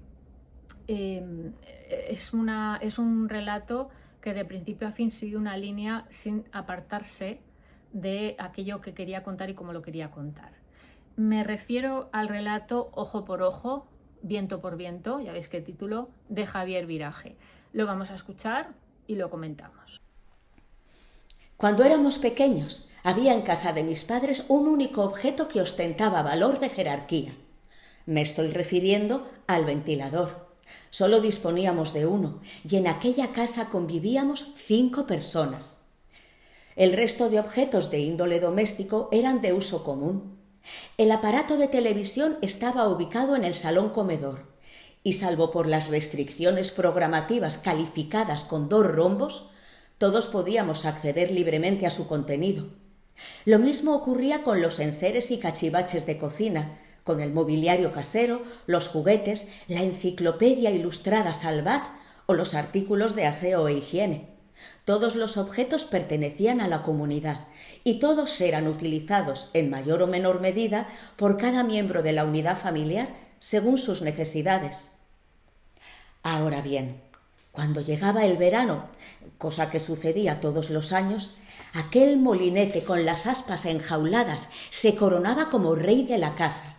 es un relato que de principio a fin sigue una línea sin apartarse de aquello que quería contar y cómo lo quería contar. Me refiero al relato Ojo por Ojo, Viento por Viento, ya veis qué título, de Javier Viraje. Lo vamos a escuchar y lo comentamos. Cuando éramos pequeños, había en casa de mis padres un único objeto que ostentaba valor de jerarquía. Me estoy refiriendo al ventilador. Solo disponíamos de uno, y en aquella casa convivíamos 5 personas. El resto de objetos de índole doméstico eran de uso común. El aparato de televisión estaba ubicado en el salón comedor, y salvo por las restricciones programativas calificadas con 2 rombos, todos podíamos acceder libremente a su contenido. Lo mismo ocurría con los enseres y cachivaches de cocina, con el mobiliario casero, los juguetes, la enciclopedia ilustrada Salvat o los artículos de aseo e higiene. Todos los objetos pertenecían a la comunidad y todos eran utilizados en mayor o menor medida por cada miembro de la unidad familiar según sus necesidades. Ahora bien, cuando llegaba el verano, cosa que sucedía todos los años, aquel molinete con las aspas enjauladas se coronaba como rey de la casa.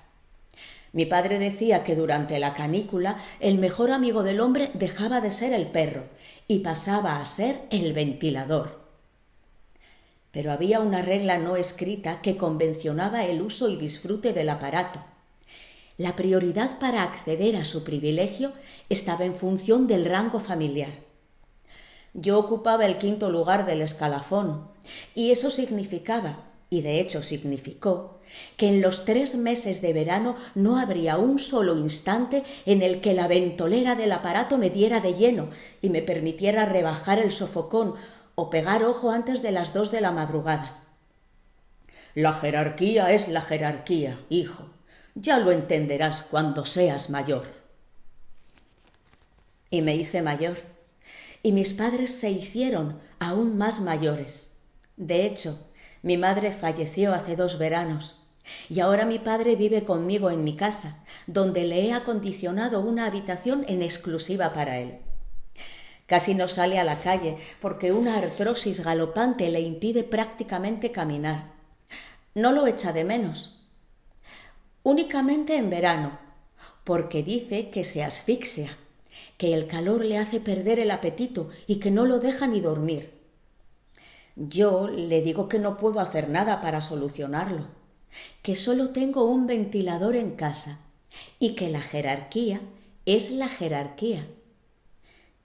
Mi padre decía que durante la canícula el mejor amigo del hombre dejaba de ser el perro y pasaba a ser el ventilador. Pero había una regla no escrita que convencionaba el uso y disfrute del aparato. La prioridad para acceder a su privilegio estaba en función del rango familiar. Yo ocupaba el 5.º lugar del escalafón, y eso significaba, y de hecho significó, que en los 3 meses de verano no habría un solo instante en el que la ventolera del aparato me diera de lleno y me permitiera rebajar el sofocón o pegar ojo antes de las 2 de la madrugada. La jerarquía es la jerarquía, hijo. Ya lo entenderás cuando seas mayor. Y me hice mayor, y mis padres se hicieron aún más mayores. De hecho, mi madre falleció hace 2 veranos, y ahora mi padre vive conmigo en mi casa, donde le he acondicionado una habitación en exclusiva para él. Casi no sale a la calle porque una artrosis galopante le impide prácticamente caminar. No lo echa de menos. Únicamente en verano, porque dice que se asfixia, que el calor le hace perder el apetito y que no lo deja ni dormir. Yo le digo que no puedo hacer nada para solucionarlo, que solo tengo un ventilador en casa y que la jerarquía es la jerarquía,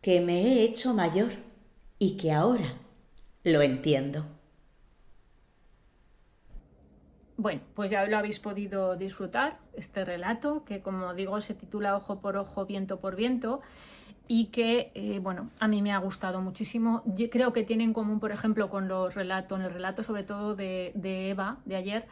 que me he hecho mayor y que ahora lo entiendo. Bueno, pues ya lo habéis podido disfrutar, este relato, que como digo se titula Ojo por ojo, viento por viento, y que, bueno, a mí me ha gustado muchísimo. Yo creo que tiene en común, por ejemplo, con el relato sobre todo de Eva, de ayer,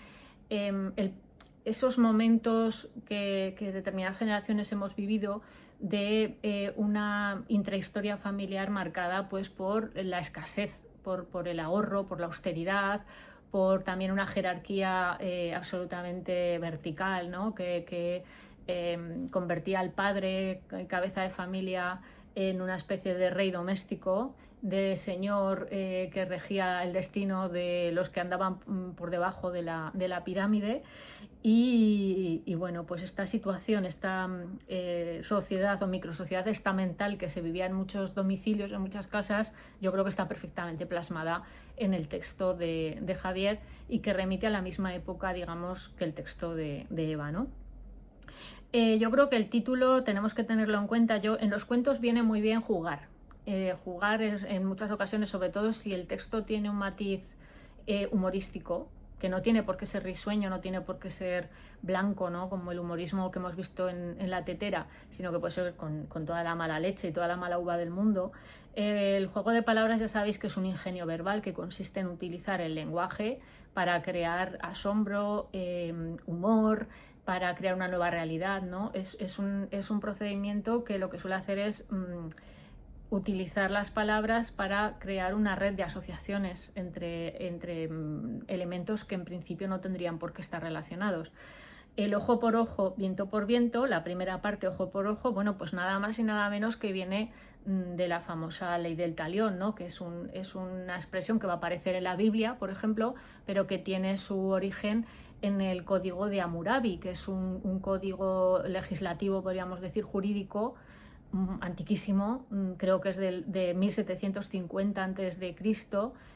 esos momentos que determinadas generaciones hemos vivido de una intrahistoria familiar marcada pues por la escasez, por el ahorro, por la austeridad, por también una jerarquía absolutamente vertical, ¿no? que convertía al padre, cabeza de familia, en una especie de rey doméstico, de señor que regía el destino de los que andaban por debajo de la pirámide. Y bueno, pues esta situación, esta sociedad o microsociedad estamental que se vivía en muchos domicilios, en muchas casas, yo creo que está perfectamente plasmada en el texto de Javier y que remite a la misma época, digamos, que el texto de Eva, ¿no? Yo creo que el título tenemos que tenerlo en cuenta. En los cuentos viene muy bien jugar. Jugar en muchas ocasiones, sobre todo si el texto tiene un matiz humorístico, que no tiene por qué ser risueño, no tiene por qué ser blanco, ¿no? Como el humorismo que hemos visto en La tetera, sino que puede ser con toda la mala leche y toda la mala uva del mundo. El juego de palabras ya sabéis que es un ingenio verbal que consiste en utilizar el lenguaje para crear asombro, humor, para crear una nueva realidad, ¿no? Es un procedimiento que lo que suele hacer es utilizar las palabras para crear una red de asociaciones entre elementos que en principio no tendrían por qué estar relacionados. El ojo por ojo, viento por viento, la primera parte, ojo por ojo, bueno, pues nada más y nada menos que viene de la famosa ley del talión, ¿no? Que es una expresión que va a aparecer en la Biblia, por ejemplo, pero que tiene su origen en el Código de Hammurabi, que es un código legislativo, podríamos decir, jurídico, antiquísimo, creo que es de 1750 a.C.,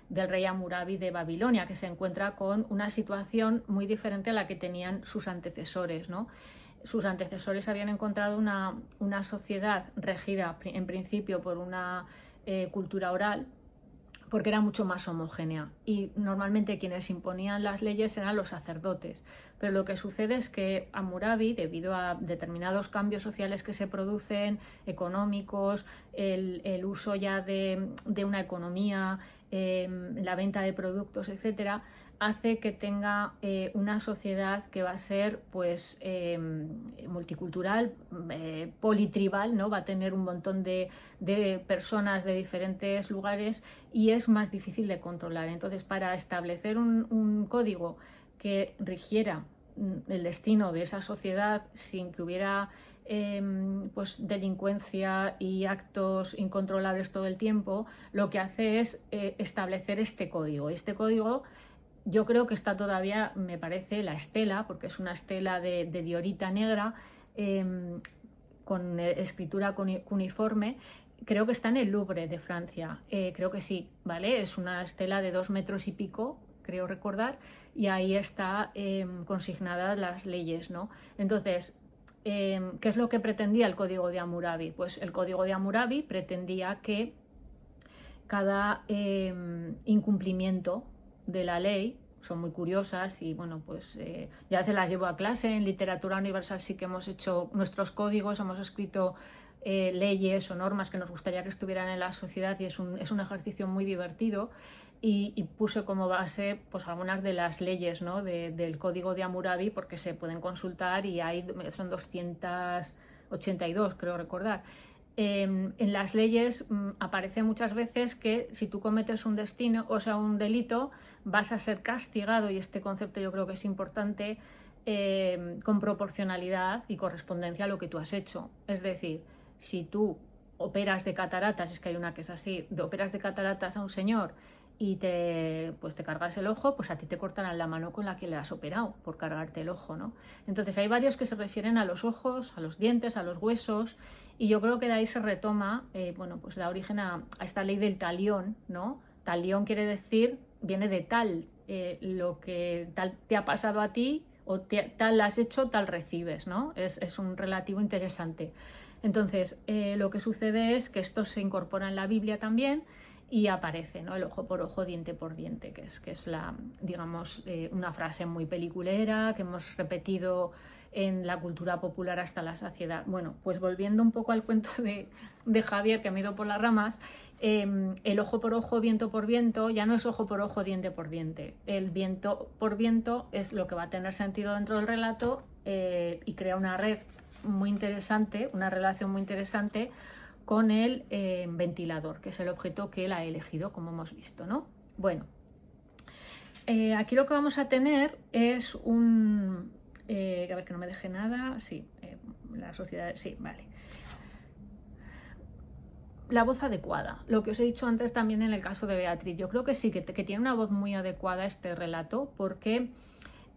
del rey Hammurabi de Babilonia, que se encuentra con una situación muy diferente a la que tenían sus antecesores, ¿no? Sus antecesores habían encontrado una sociedad regida en principio por una cultura oral, porque era mucho más homogénea y normalmente quienes imponían las leyes eran los sacerdotes. Pero lo que sucede es que Hammurabi, debido a determinados cambios sociales que se producen, económicos, el uso ya de una economía, la venta de productos, etcétera, hace que tenga una sociedad que va a ser pues multicultural, politribal, ¿no? Va a tener un montón de personas de diferentes lugares y es más difícil de controlar. Entonces, para establecer un código que rigiera el destino de esa sociedad sin que hubiera pues delincuencia y actos incontrolables todo el tiempo, lo que hace es establecer este código. Este código yo creo que está todavía, me parece, la estela, porque es una estela de diorita negra con escritura cuneiforme, creo que está en el Louvre de Francia, creo que sí, ¿vale? Es una estela de 2 metros y pico, creo recordar, y ahí está consignadas las leyes, ¿no? Entonces, ¿qué es lo que pretendía el Código de Hammurabi? Pues el Código de Hammurabi pretendía que cada incumplimiento de la ley, son muy curiosas y bueno, pues ya a veces las llevo a clase, en literatura universal sí que hemos hecho nuestros códigos, hemos escrito leyes o normas que nos gustaría que estuvieran en la sociedad y es un ejercicio muy divertido y puse como base pues algunas de las leyes, ¿no? del Código de Hammurabi porque se pueden consultar y son 282 creo recordar. En las leyes aparece muchas veces que si tú cometes un delito, vas a ser castigado, y este concepto yo creo que es importante, con proporcionalidad y correspondencia a lo que tú has hecho. Es decir, si tú operas de cataratas, es que hay una que es así, operas de cataratas a un señor y te cargas el ojo, pues a ti te cortarán la mano con la que le has operado por cargarte el ojo, ¿no? Entonces hay varios que se refieren a los ojos, a los dientes, a los huesos, y yo creo que de ahí se retoma, pues da origen a esta ley del talión, ¿no? Talión quiere decir, viene de tal, lo que tal te ha pasado a ti o tal has hecho, tal recibes, ¿no? Es un relativo interesante. Entonces, lo que sucede es que esto se incorpora en la Biblia también y aparece, ¿no? El ojo por ojo, diente por diente, que es la, digamos, una frase muy peliculera que hemos repetido en la cultura popular hasta la saciedad. Bueno, pues volviendo un poco al cuento de Javier, que me he ido por las ramas, el ojo por ojo, viento por viento, ya no es ojo por ojo, diente por diente. El viento por viento es lo que va a tener sentido dentro del relato y crea una red muy interesante, una relación muy interesante con el ventilador, que es el objeto que él ha elegido, como hemos visto, ¿no? Bueno, aquí lo que vamos a tener es un... a ver que no me deje nada. Sí, la sociedad... Sí, vale. La voz adecuada, lo que os he dicho antes también en el caso de Beatriz. Yo creo que sí, que tiene una voz muy adecuada este relato, porque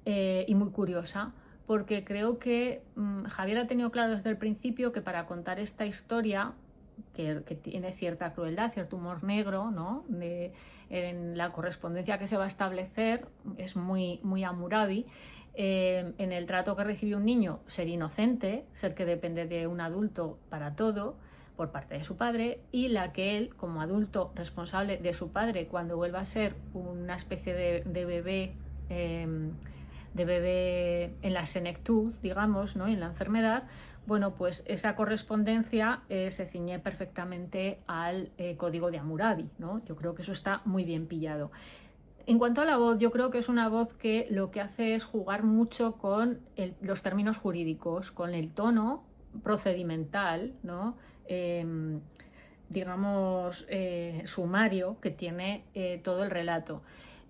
y muy curiosa, porque creo que Javier ha tenido claro desde el principio que para contar esta historia, que tiene cierta crueldad, cierto humor negro, ¿no? En la correspondencia que se va a establecer es muy, muy Hammurabi. En el trato que recibe un niño, ser inocente, ser que depende de un adulto para todo, por parte de su padre, y la que él, como adulto responsable de su padre, cuando vuelva a ser una especie de bebé, en la senectud, digamos, ¿no? En la enfermedad, bueno, pues esa correspondencia se ciñe perfectamente al Código de Hammurabi, ¿no? Yo creo que eso está muy bien pillado. En cuanto a la voz, yo creo que es una voz que lo que hace es jugar mucho con los términos jurídicos, con el tono procedimental, ¿no? Digamos, sumario que tiene todo el relato.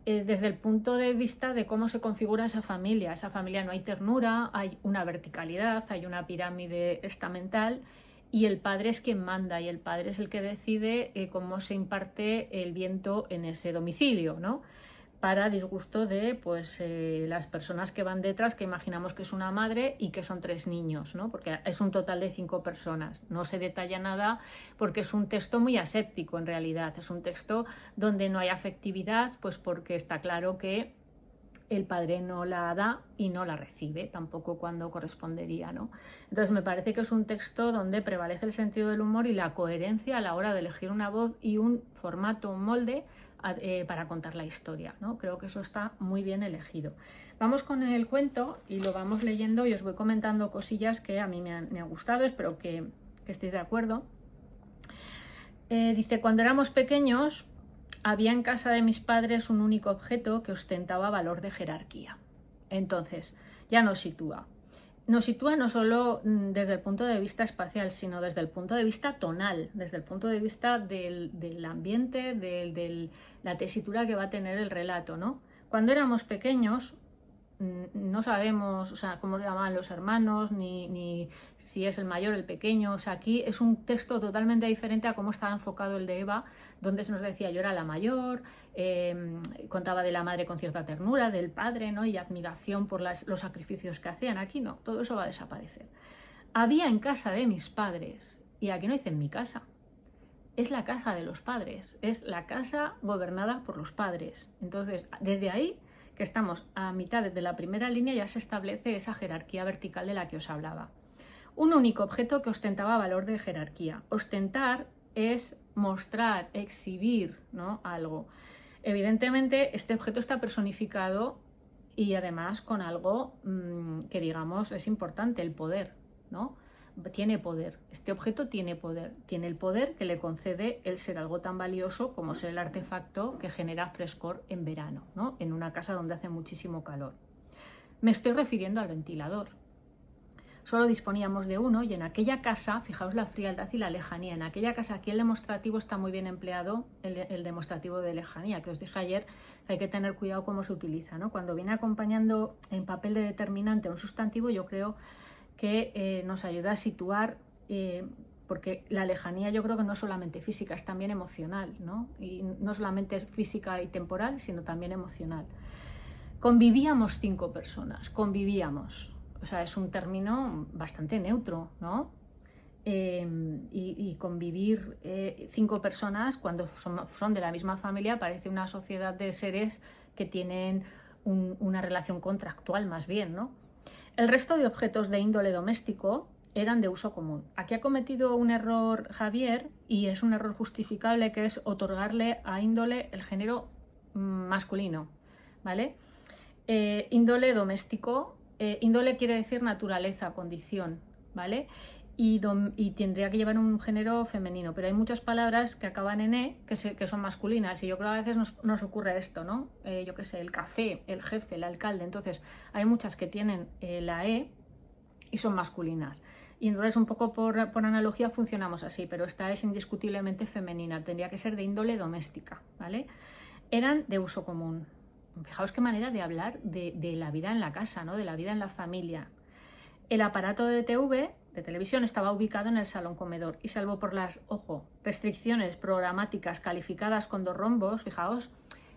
Desde el punto de vista de cómo se configura esa familia no hay ternura, hay una verticalidad, hay una pirámide estamental, y el padre es quien manda y el padre es el que decide cómo se imparte el viento en ese domicilio, ¿no? Para disgusto de las personas que van detrás, que imaginamos que es una madre y que son 3 niños, ¿no? Porque es un total de 5 personas. No se detalla nada porque es un texto muy aséptico en realidad. Es un texto donde no hay afectividad, pues porque está claro que el padre no la da y no la recibe, tampoco cuando correspondería, ¿no? Entonces me parece que es un texto donde prevalece el sentido del humor y la coherencia a la hora de elegir una voz y un formato, un molde para contar la historia, ¿no? Creo que eso está muy bien elegido. Vamos con el cuento y lo vamos leyendo y os voy comentando cosillas que a mí me han gustado, espero que estéis de acuerdo. Dice, cuando éramos pequeños había en casa de mis padres un único objeto que ostentaba valor de jerarquía. Entonces, ya nos sitúa. Nos sitúa no solo desde el punto de vista espacial, sino desde el punto de vista tonal, desde el punto de vista del ambiente, de la tesitura que va a tener el relato, ¿no? Cuando éramos pequeños, no sabemos, o sea, cómo se llamaban los hermanos, ni si es el mayor o el pequeño. O sea, aquí es un texto totalmente diferente a cómo estaba enfocado el de Eva, donde se nos decía yo era la mayor, contaba de la madre con cierta ternura, del padre, ¿no? Y admiración por los sacrificios que hacían. Aquí no, todo eso va a desaparecer. Había en casa de mis padres, y aquí no dice en mi casa. es la casa de los padres, es la casa gobernada por los padres. Entonces, desde ahí, que estamos a mitad de la primera línea, ya se establece esa jerarquía vertical de la que os hablaba. Un único objeto que ostentaba valor de jerarquía. Ostentar es mostrar, exhibir, ¿no? Algo. Evidentemente, este objeto está personificado y además con algo que digamos es importante, el poder, ¿no? Tiene poder, este objeto tiene el poder que le concede el ser algo tan valioso como ser el artefacto que genera frescor en verano, ¿no? En una casa donde hace muchísimo calor. Me estoy refiriendo al ventilador. Solo disponíamos de uno y en aquella casa, fijaos la frialdad y la lejanía, en aquella casa aquí el demostrativo está muy bien empleado, el demostrativo de lejanía, que os dije ayer que hay que tener cuidado cómo se utiliza, ¿no? Cuando viene acompañando en papel de determinante un sustantivo, yo creo que nos ayuda a situar, porque la lejanía yo creo que no es solamente física, es también emocional, ¿no? Y no solamente es física y temporal, sino también emocional. Convivíamos 5 personas, convivíamos. O sea, es un término bastante neutro, ¿no? Y convivir 5 personas cuando son de la misma familia parece una sociedad de seres que tienen una relación contractual más bien, ¿no? El resto de objetos de índole doméstico eran de uso común. Aquí ha cometido un error Javier y es un error justificable, que es otorgarle a índole el género masculino, ¿vale? Índole doméstico. Índole quiere decir naturaleza, condición, ¿vale? Y tendría que llevar un género femenino, pero hay muchas palabras que acaban en E que son masculinas y yo creo que a veces nos ocurre esto, ¿no? Yo qué sé, el café, el jefe, el alcalde, entonces hay muchas que tienen la E y son masculinas. Y entonces un poco por analogía funcionamos así, pero esta es indiscutiblemente femenina, tendría que ser de índole doméstica, ¿vale? Eran de uso común. Fijaos qué manera de hablar de la vida en la casa, ¿no? De la vida en la familia. El aparato de TV, de televisión, estaba ubicado en el salón comedor y salvo por las, restricciones programáticas calificadas con 2 rombos, fijaos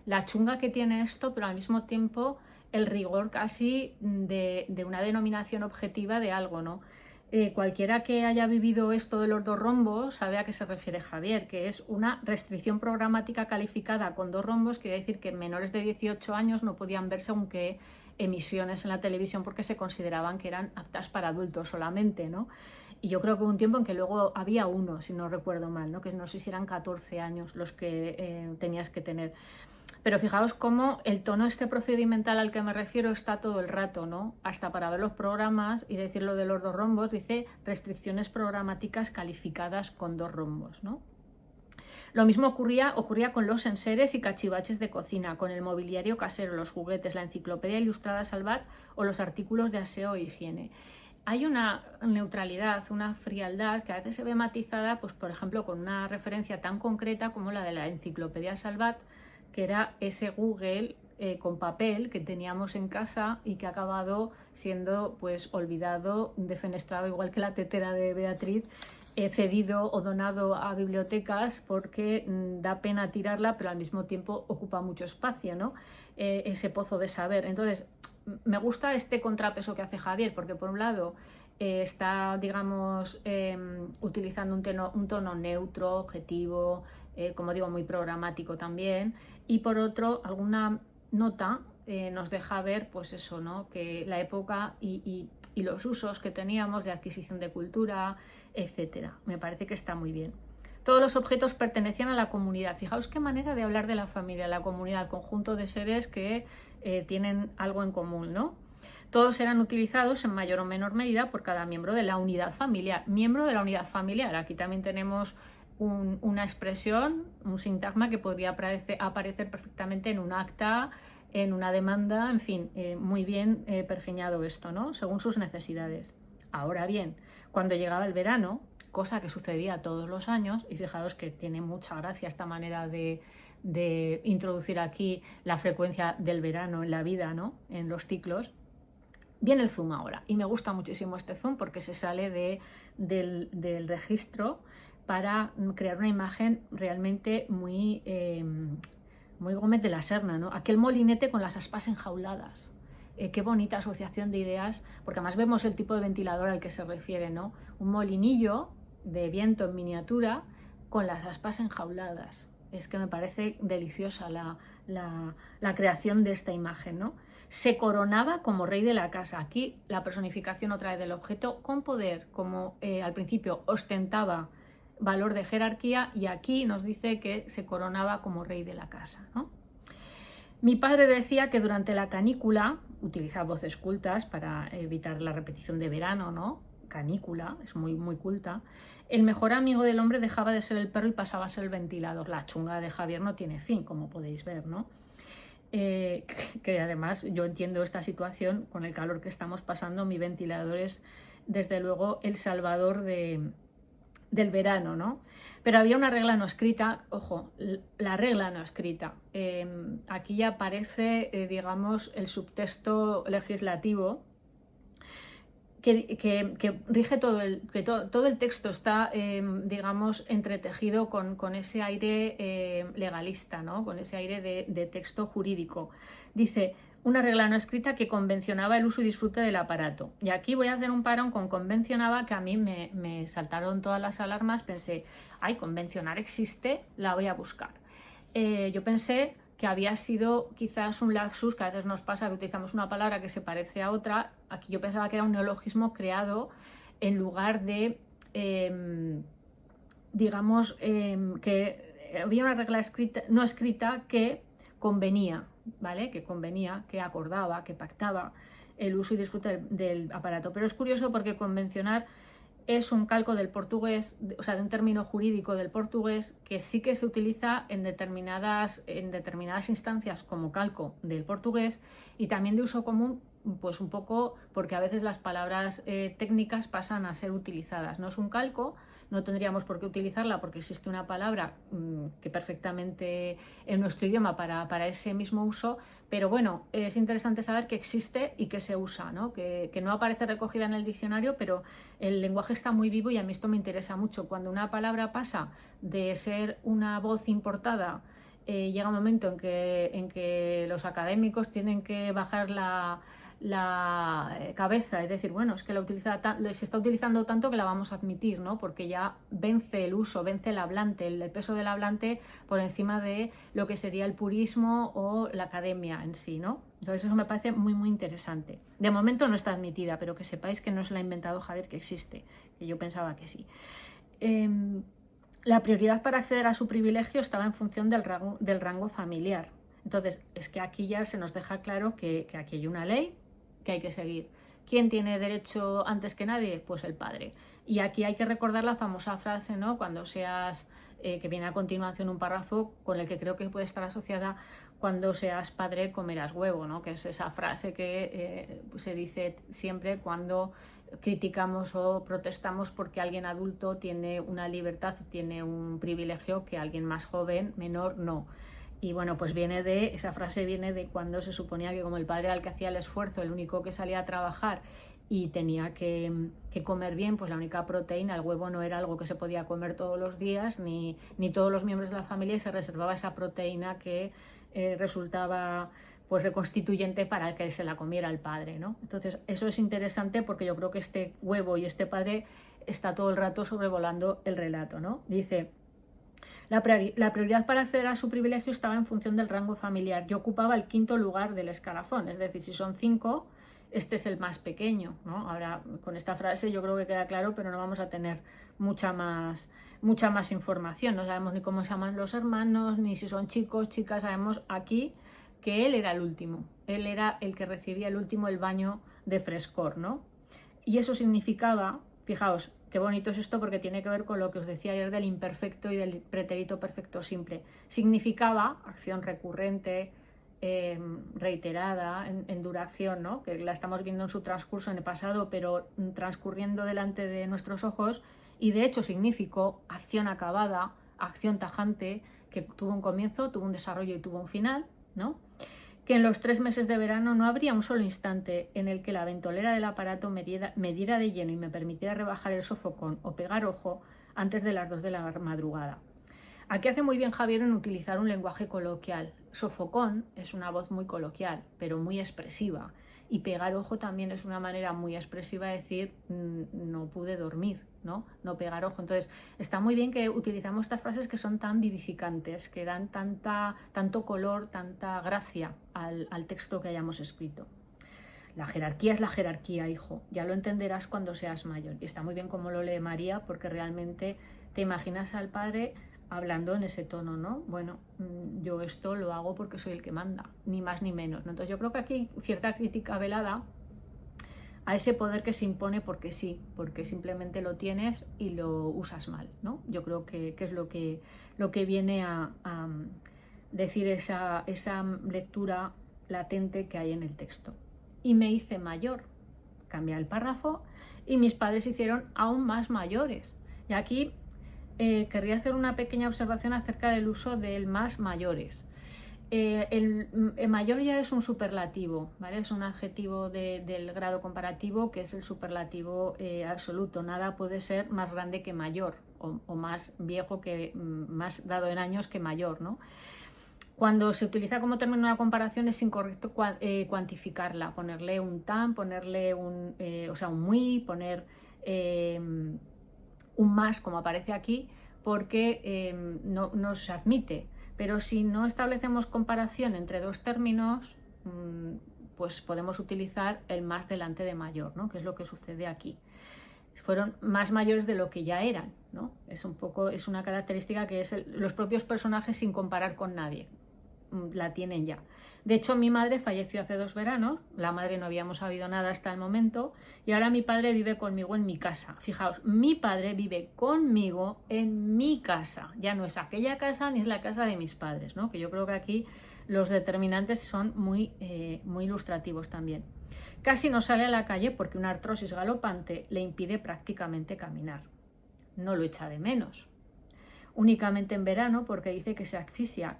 la chunga que tiene esto, pero al mismo tiempo el rigor casi de una denominación objetiva de algo, ¿no? Cualquiera que haya vivido esto de los 2 rombos sabe a qué se refiere Javier, que es una restricción programática calificada con 2 rombos, quiere decir que menores de 18 años no podían ver según qué emisiones en la televisión porque se consideraban que eran aptas para adultos solamente, ¿no? Y yo creo que hubo un tiempo en que luego había uno, si no recuerdo mal, ¿no? Que no sé si eran 14 años los que tenías que tener. Pero fijaos cómo el tono este procedimental al que me refiero está todo el rato, ¿no? Hasta para ver los programas y decir lo de los 2 rombos, dice restricciones programáticas calificadas con 2 rombos, ¿no? Lo mismo ocurría con los enseres y cachivaches de cocina, con el mobiliario casero, los juguetes, la enciclopedia ilustrada Salvat o los artículos de aseo e higiene. Hay una neutralidad, una frialdad que a veces se ve matizada, pues por ejemplo, con una referencia tan concreta como la de la enciclopedia Salvat, que era ese Google con papel que teníamos en casa y que ha acabado siendo pues olvidado, defenestrado, igual que la tetera de Beatriz, cedido o donado a bibliotecas porque da pena tirarla, pero al mismo tiempo ocupa mucho espacio, ¿no? Ese pozo de saber. Entonces, me gusta este contrapeso que hace Javier, porque por un lado está, digamos, utilizando un tono neutro, objetivo, como digo, muy programático también, y por otro, alguna nota nos deja ver, pues eso, ¿no? Que la época y los usos que teníamos de adquisición de cultura, etcétera. Me parece que está muy bien. Todos los objetos pertenecían a la comunidad. Fijaos qué manera de hablar de la familia, la comunidad, conjunto de seres que tienen algo en común, ¿no? Todos eran utilizados en mayor o menor medida por cada miembro de la unidad familiar. Miembro de la unidad familiar. Aquí también tenemos una expresión, un sintagma que podría aparecer perfectamente en un acta, en una demanda, en fin, muy bien pergeñado esto, ¿no? Según sus necesidades. Ahora bien, cuando llegaba el verano, cosa que sucedía todos los años, y fijaos que tiene mucha gracia esta manera de introducir aquí la frecuencia del verano en la vida, ¿no? En los ciclos, viene el zoom ahora. Y me gusta muchísimo este zoom porque se sale del registro para crear una imagen realmente muy Gómez de la Serna, ¿no? Aquel molinete con las aspas enjauladas. Qué bonita asociación de ideas, porque además vemos el tipo de ventilador al que se refiere, ¿no? Un molinillo de viento en miniatura con las aspas enjauladas. Es que me parece deliciosa la creación de esta imagen, ¿no? Se coronaba como rey de la casa. Aquí la personificación otra vez del objeto con poder, como al principio ostentaba valor de jerarquía, y aquí nos dice que se coronaba como rey de la casa, ¿no? Mi padre decía que durante la canícula, utiliza voces cultas para evitar la repetición de verano, ¿no? Canícula, es muy, muy culta. El mejor amigo del hombre dejaba de ser el perro y pasaba a ser el ventilador. La chunga de Javier no tiene fin, como podéis ver, ¿no? Que además yo entiendo esta situación con el calor que estamos pasando. Mi ventilador es desde luego el salvador del verano, ¿no? Pero había una regla no escrita, ojo, la regla no escrita. Aquí ya aparece, digamos, el subtexto legislativo que rige todo todo el texto está, digamos, entretejido con ese aire legalista, ¿no? Con ese aire de texto jurídico. Dice, una regla no escrita que convencionaba el uso y disfrute del aparato. Y aquí voy a hacer un parón con convencionaba, que a mí me saltaron todas las alarmas. Pensé, ay, convencionar existe, la voy a buscar. Yo pensé que había sido quizás un lapsus, que a veces nos pasa que utilizamos una palabra que se parece a otra. Aquí yo pensaba que era un neologismo creado en lugar de, digamos, que había una regla no escrita que convenía, ¿vale? Que convenía, que acordaba, que pactaba el uso y disfrute del aparato. Pero es curioso porque convencionar es un calco del portugués, o sea, de un término jurídico del portugués que sí que se utiliza en determinadas instancias como calco del portugués, y también de uso común, pues un poco porque a veces las palabras técnicas pasan a ser utilizadas. No es un calco, no tendríamos por qué utilizarla porque existe una palabra que perfectamente en nuestro idioma para ese mismo uso, pero bueno, es interesante saber que existe y que se usa, ¿no? Que no aparece recogida en el diccionario, pero el lenguaje está muy vivo y a mí esto me interesa mucho. Cuando una palabra pasa de ser una voz importada, llega un momento en que los académicos tienen que bajar la cabeza, es decir, bueno, es que se está utilizando tanto que la vamos a admitir, ¿no? Porque ya vence el uso, vence el hablante, el peso del hablante por encima de lo que sería el purismo o la academia en sí, ¿no? Entonces eso me parece muy, muy interesante. De momento no está admitida, pero que sepáis que no se la ha inventado Javier, que existe, que yo pensaba que sí. La prioridad para acceder a su privilegio estaba en función del rango familiar. Entonces, es que aquí ya se nos deja claro que aquí hay una ley que hay que seguir. ¿Quién tiene derecho antes que nadie? Pues el padre. Y aquí hay que recordar la famosa frase, ¿no? Cuando seas, que viene a continuación un párrafo con el que creo que puede estar asociada: cuando seas padre comerás huevo, ¿no? Que es esa frase que se dice siempre cuando criticamos o protestamos porque alguien adulto tiene una libertad, tiene un privilegio que alguien más joven, menor, no. Y bueno, pues esa frase viene de cuando se suponía que como el padre era el que hacía el esfuerzo, el único que salía a trabajar y tenía que comer bien, pues la única proteína, el huevo, no era algo que se podía comer todos los días, ni todos los miembros de la familia, y se reservaba esa proteína que resultaba pues reconstituyente para que se la comiera el padre, ¿no? Entonces eso es interesante porque yo creo que este huevo y este padre está todo el rato sobrevolando el relato, ¿no? Dice: la prioridad para acceder a su privilegio estaba en función del rango familiar. Yo ocupaba el 5.º lugar del escalafón, es decir, si son 5, este es el más pequeño, ¿no? Ahora, con esta frase yo creo que queda claro, pero no vamos a tener mucha más información. No sabemos ni cómo se llaman los hermanos, ni si son chicos, chicas. Sabemos aquí que él era el último. Él era el que recibía el último el baño de frescor, ¿no? Y eso significaba, fijaos, qué bonito es esto porque tiene que ver con lo que os decía ayer del imperfecto y del pretérito perfecto simple. Significaba acción recurrente, reiterada, en duración, ¿no? Que la estamos viendo en su transcurso en el pasado, pero transcurriendo delante de nuestros ojos, y de hecho significó acción acabada, acción tajante, que tuvo un comienzo, tuvo un desarrollo y tuvo un final, ¿no? Que en los 3 meses de verano no habría un solo instante en el que la ventolera del aparato me diera de lleno y me permitiera rebajar el sofocón o pegar ojo antes de las 2 de la madrugada. Aquí hace muy bien Javier en utilizar un lenguaje coloquial. Sofocón es una voz muy coloquial, pero muy expresiva. Y pegar ojo también es una manera muy expresiva de decir no pude dormir, ¿no? No pegar ojo. Entonces está muy bien que utilizamos estas frases que son tan vivificantes, que dan tanto color, tanta gracia al texto que hayamos escrito. La jerarquía es la jerarquía, hijo. Ya lo entenderás cuando seas mayor. Y está muy bien como lo lee María, porque realmente te imaginas al padre hablando en ese tono, ¿no? Bueno, yo esto lo hago porque soy el que manda, ni más ni menos, ¿no? Entonces yo creo que aquí hay cierta crítica velada a ese poder que se impone porque sí, porque simplemente lo tienes y lo usas mal, ¿no? Yo creo que es lo que viene a decir esa lectura latente que hay en el texto. Y me hice mayor, cambié el párrafo y mis padres se hicieron aún más mayores. Y aquí querría hacer una pequeña observación acerca del uso del más mayores. El mayor ya es un superlativo, ¿vale? Es un adjetivo del grado comparativo que es el superlativo absoluto. Nada puede ser más grande que mayor o más viejo que más dado en años que mayor, ¿no? Cuando se utiliza como término de comparación es incorrecto cuantificarla, ponerle un tan, ponerle un muy, poner un más como aparece aquí, porque no se admite. Pero si no establecemos comparación entre dos términos, pues podemos utilizar el más delante de mayor, ¿no? Que es lo que sucede aquí. Fueron más mayores de lo que ya eran, ¿no? Es una característica que es los propios personajes sin comparar con nadie. La tienen ya. De hecho, mi madre falleció hace 2 veranos, la madre no habíamos sabido nada hasta el momento, y ahora mi padre vive conmigo en mi casa. Fijaos, mi padre vive conmigo en mi casa, ya no es aquella casa ni es la casa de mis padres, ¿no? Que yo creo que aquí los determinantes son muy ilustrativos también. Casi no sale a la calle porque una artrosis galopante le impide prácticamente caminar. No lo echa de menos. Únicamente en verano porque dice que se asfixia,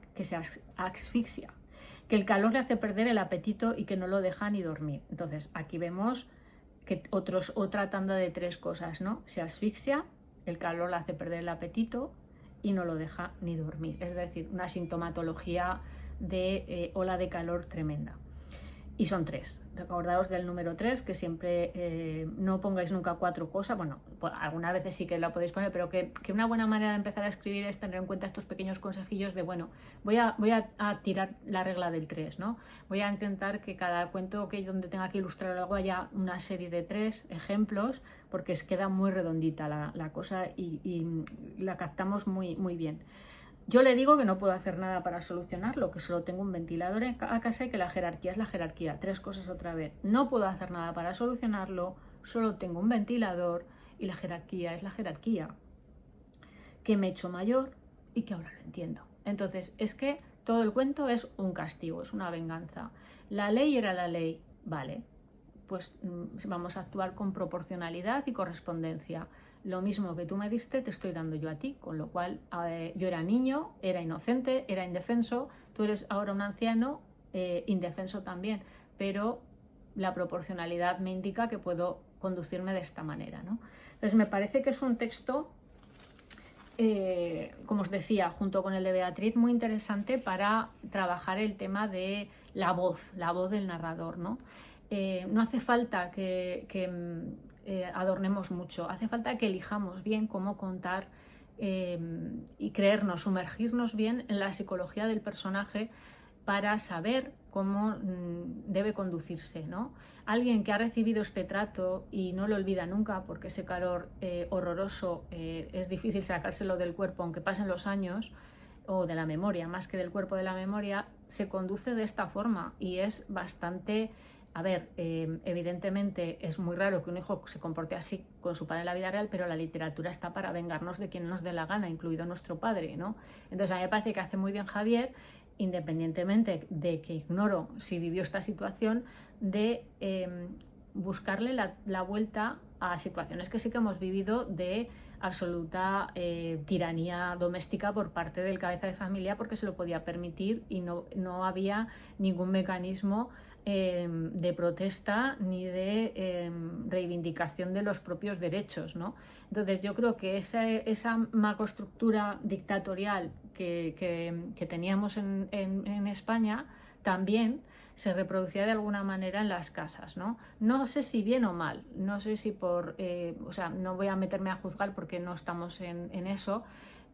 que el calor le hace perder el apetito y que no lo deja ni dormir. Entonces aquí vemos que otra tanda de 3 cosas, ¿no? Se asfixia, el calor le hace perder el apetito y no lo deja ni dormir. Es decir, una sintomatología de ola de calor tremenda. Y son 3. Recordaos del número 3, que siempre no pongáis nunca 4 cosas. Bueno, algunas veces sí que lo podéis poner, pero que una buena manera de empezar a escribir es tener en cuenta estos pequeños consejillos de, bueno, voy a tirar la regla del 3, ¿no? Voy a intentar que cada cuento donde tenga que ilustrar algo haya una serie de 3 ejemplos, porque queda muy redondita la cosa y la captamos muy, muy bien. Yo le digo que no puedo hacer nada para solucionarlo, que solo tengo un ventilador a casa y que la jerarquía es la jerarquía. 3 cosas otra vez. No puedo hacer nada para solucionarlo, solo tengo un ventilador y la jerarquía es la jerarquía. Que me he hecho mayor y que ahora lo entiendo. Entonces, es que todo el cuento es un castigo, es una venganza. La ley era la ley, vale, pues vamos a actuar con proporcionalidad y correspondencia. Lo mismo que tú me diste, te estoy dando yo a ti, con lo cual yo era niño, era inocente, era indefenso, tú eres ahora un anciano, indefenso también, pero la proporcionalidad me indica que puedo conducirme de esta manera, ¿no? Entonces me parece que es un texto, como os decía, junto con el de Beatriz, muy interesante para trabajar el tema de la voz del narrador, ¿no? No hace falta que adornemos mucho, hace falta que elijamos bien cómo contar y sumergirnos bien en la psicología del personaje para saber cómo debe conducirse, ¿no? Alguien que ha recibido este trato y no lo olvida nunca porque ese calor horroroso es difícil sacárselo del cuerpo aunque pasen los años, o de la memoria, más que del cuerpo, de la memoria, se conduce de esta forma y es bastante... A ver, evidentemente es muy raro que un hijo se comporte así con su padre en la vida real, pero la literatura está para vengarnos de quien nos dé la gana, incluido nuestro padre, ¿no? Entonces a mí me parece que hace muy bien Javier, independientemente de que ignoro si vivió esta situación, de buscarle la vuelta a situaciones que sí que hemos vivido de absoluta tiranía doméstica por parte del cabeza de familia porque se lo podía permitir y no había ningún mecanismo de protesta ni de reivindicación de los propios derechos, ¿no? Entonces yo creo que esa macroestructura dictatorial que teníamos en España también se reproducía de alguna manera en las casas, ¿no? No sé si bien o mal, no sé si o sea, no voy a meterme a juzgar porque no estamos en eso.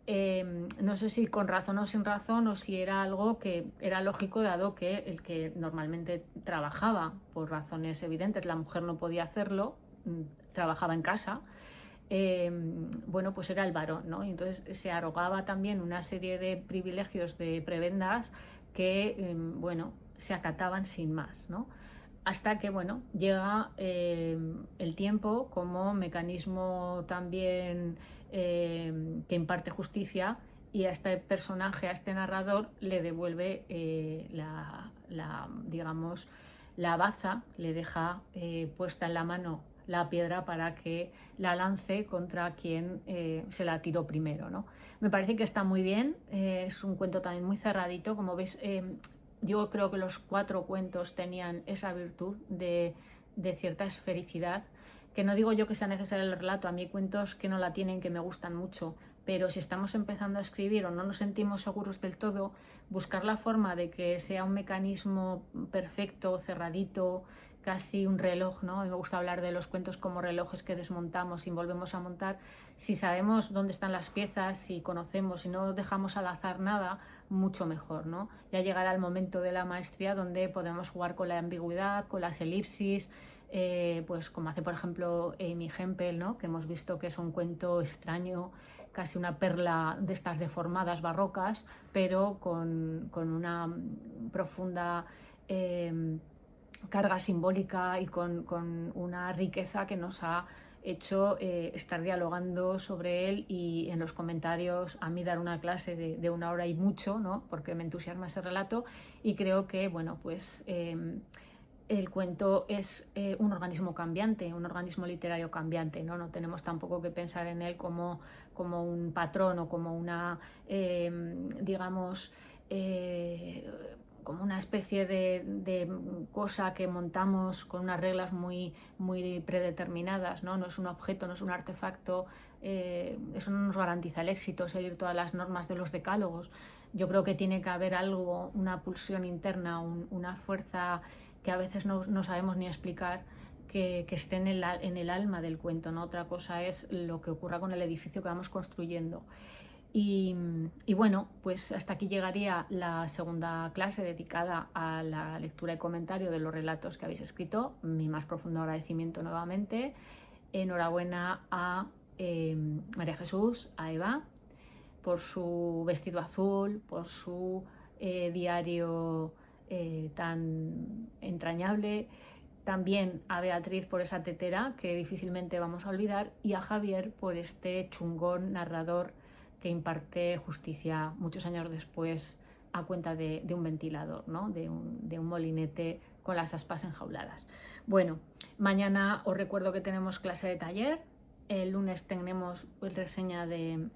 No sé si con razón o sin razón, o si era algo que era lógico, dado que el que normalmente trabajaba por razones evidentes, la mujer no podía hacerlo, trabajaba en casa, bueno, pues era el varón, ¿no? Y entonces se arrogaba también una serie de privilegios, de prebendas que, bueno, se acataban sin más, ¿no? Hasta que, bueno, llega el tiempo como mecanismo también que imparte justicia, y a este personaje, a este narrador, le devuelve digamos, la baza, le deja puesta en la mano la piedra para que la lance contra quien se la tiró primero, ¿no? Me parece que está muy bien, es un cuento también muy cerradito, como ves. Yo creo que los 4 cuentos tenían esa virtud de cierta esfericidad, que no digo yo que sea necesario el relato, a mí hay cuentos que no la tienen, que me gustan mucho, pero si estamos empezando a escribir o no nos sentimos seguros del todo, buscar la forma de que sea un mecanismo perfecto, cerradito, casi un reloj, ¿no? A mí me gusta hablar de los cuentos como relojes que desmontamos y volvemos a montar. Si sabemos dónde están las piezas, si conocemos, si no dejamos al azar nada, mucho mejor, ¿no? Ya llegará el momento de la maestría donde podemos jugar con la ambigüedad, con las elipsis, pues como hace por ejemplo Amy Hempel, ¿no? Que hemos visto que es un cuento extraño, casi una perla de estas deformadas barrocas, pero con una profunda carga simbólica y con una riqueza que nos ha hecho estar dialogando sobre él, y en los comentarios a mí dar una clase de 1 hora y mucho, ¿no? Porque me entusiasma ese relato, y creo que, bueno, pues el cuento es un organismo cambiante, un organismo literario cambiante, ¿no? No tenemos tampoco que pensar en él como un patrón o como una, digamos, como una especie de cosa que montamos con unas reglas muy, muy predeterminadas, ¿no? No es un objeto, no es un artefacto, eso no nos garantiza el éxito, seguir todas las normas de los decálogos. Yo creo que tiene que haber algo, una pulsión interna, una fuerza que a veces no sabemos ni explicar, que esté en el alma del cuento, ¿no? Otra cosa es lo que ocurra con el edificio que vamos construyendo. Y bueno, pues hasta aquí llegaría la segunda clase dedicada a la lectura y comentario de los relatos que habéis escrito. Mi más profundo agradecimiento nuevamente. Enhorabuena a María Jesús, a Eva, por su vestido azul, por su diario tan entrañable. También a Beatriz por esa tetera que difícilmente vamos a olvidar, y a Javier por este chungón narrador que imparte justicia muchos años después a cuenta de un ventilador, ¿no? de un molinete con las aspas enjauladas. Bueno, mañana os recuerdo que tenemos clase de taller. El lunes tenemos reseña de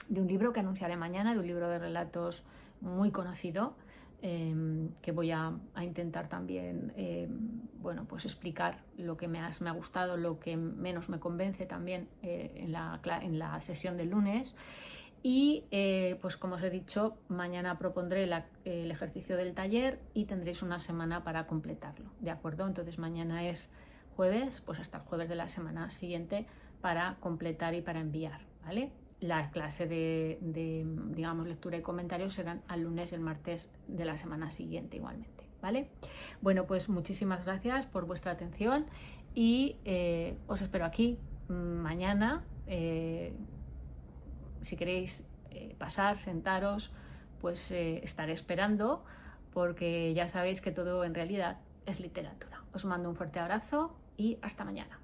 un libro que anunciaré mañana, de un libro de relatos muy conocido, que voy a intentar también bueno, pues explicar lo que me ha gustado, lo que menos me convence también en la sesión del lunes. Y pues como os he dicho, mañana propondré el ejercicio del taller y tendréis una semana para completarlo, ¿de acuerdo? Entonces mañana es jueves, pues hasta el jueves de la semana siguiente para completar y para enviar, ¿vale? La clase de digamos, lectura y comentarios serán al lunes y el martes de la semana siguiente igualmente, ¿vale? Bueno, pues muchísimas gracias por vuestra atención, y os espero aquí mañana. Si queréis pasar, sentaros, pues estaré esperando, porque ya sabéis que todo en realidad es literatura. Os mando un fuerte abrazo y hasta mañana.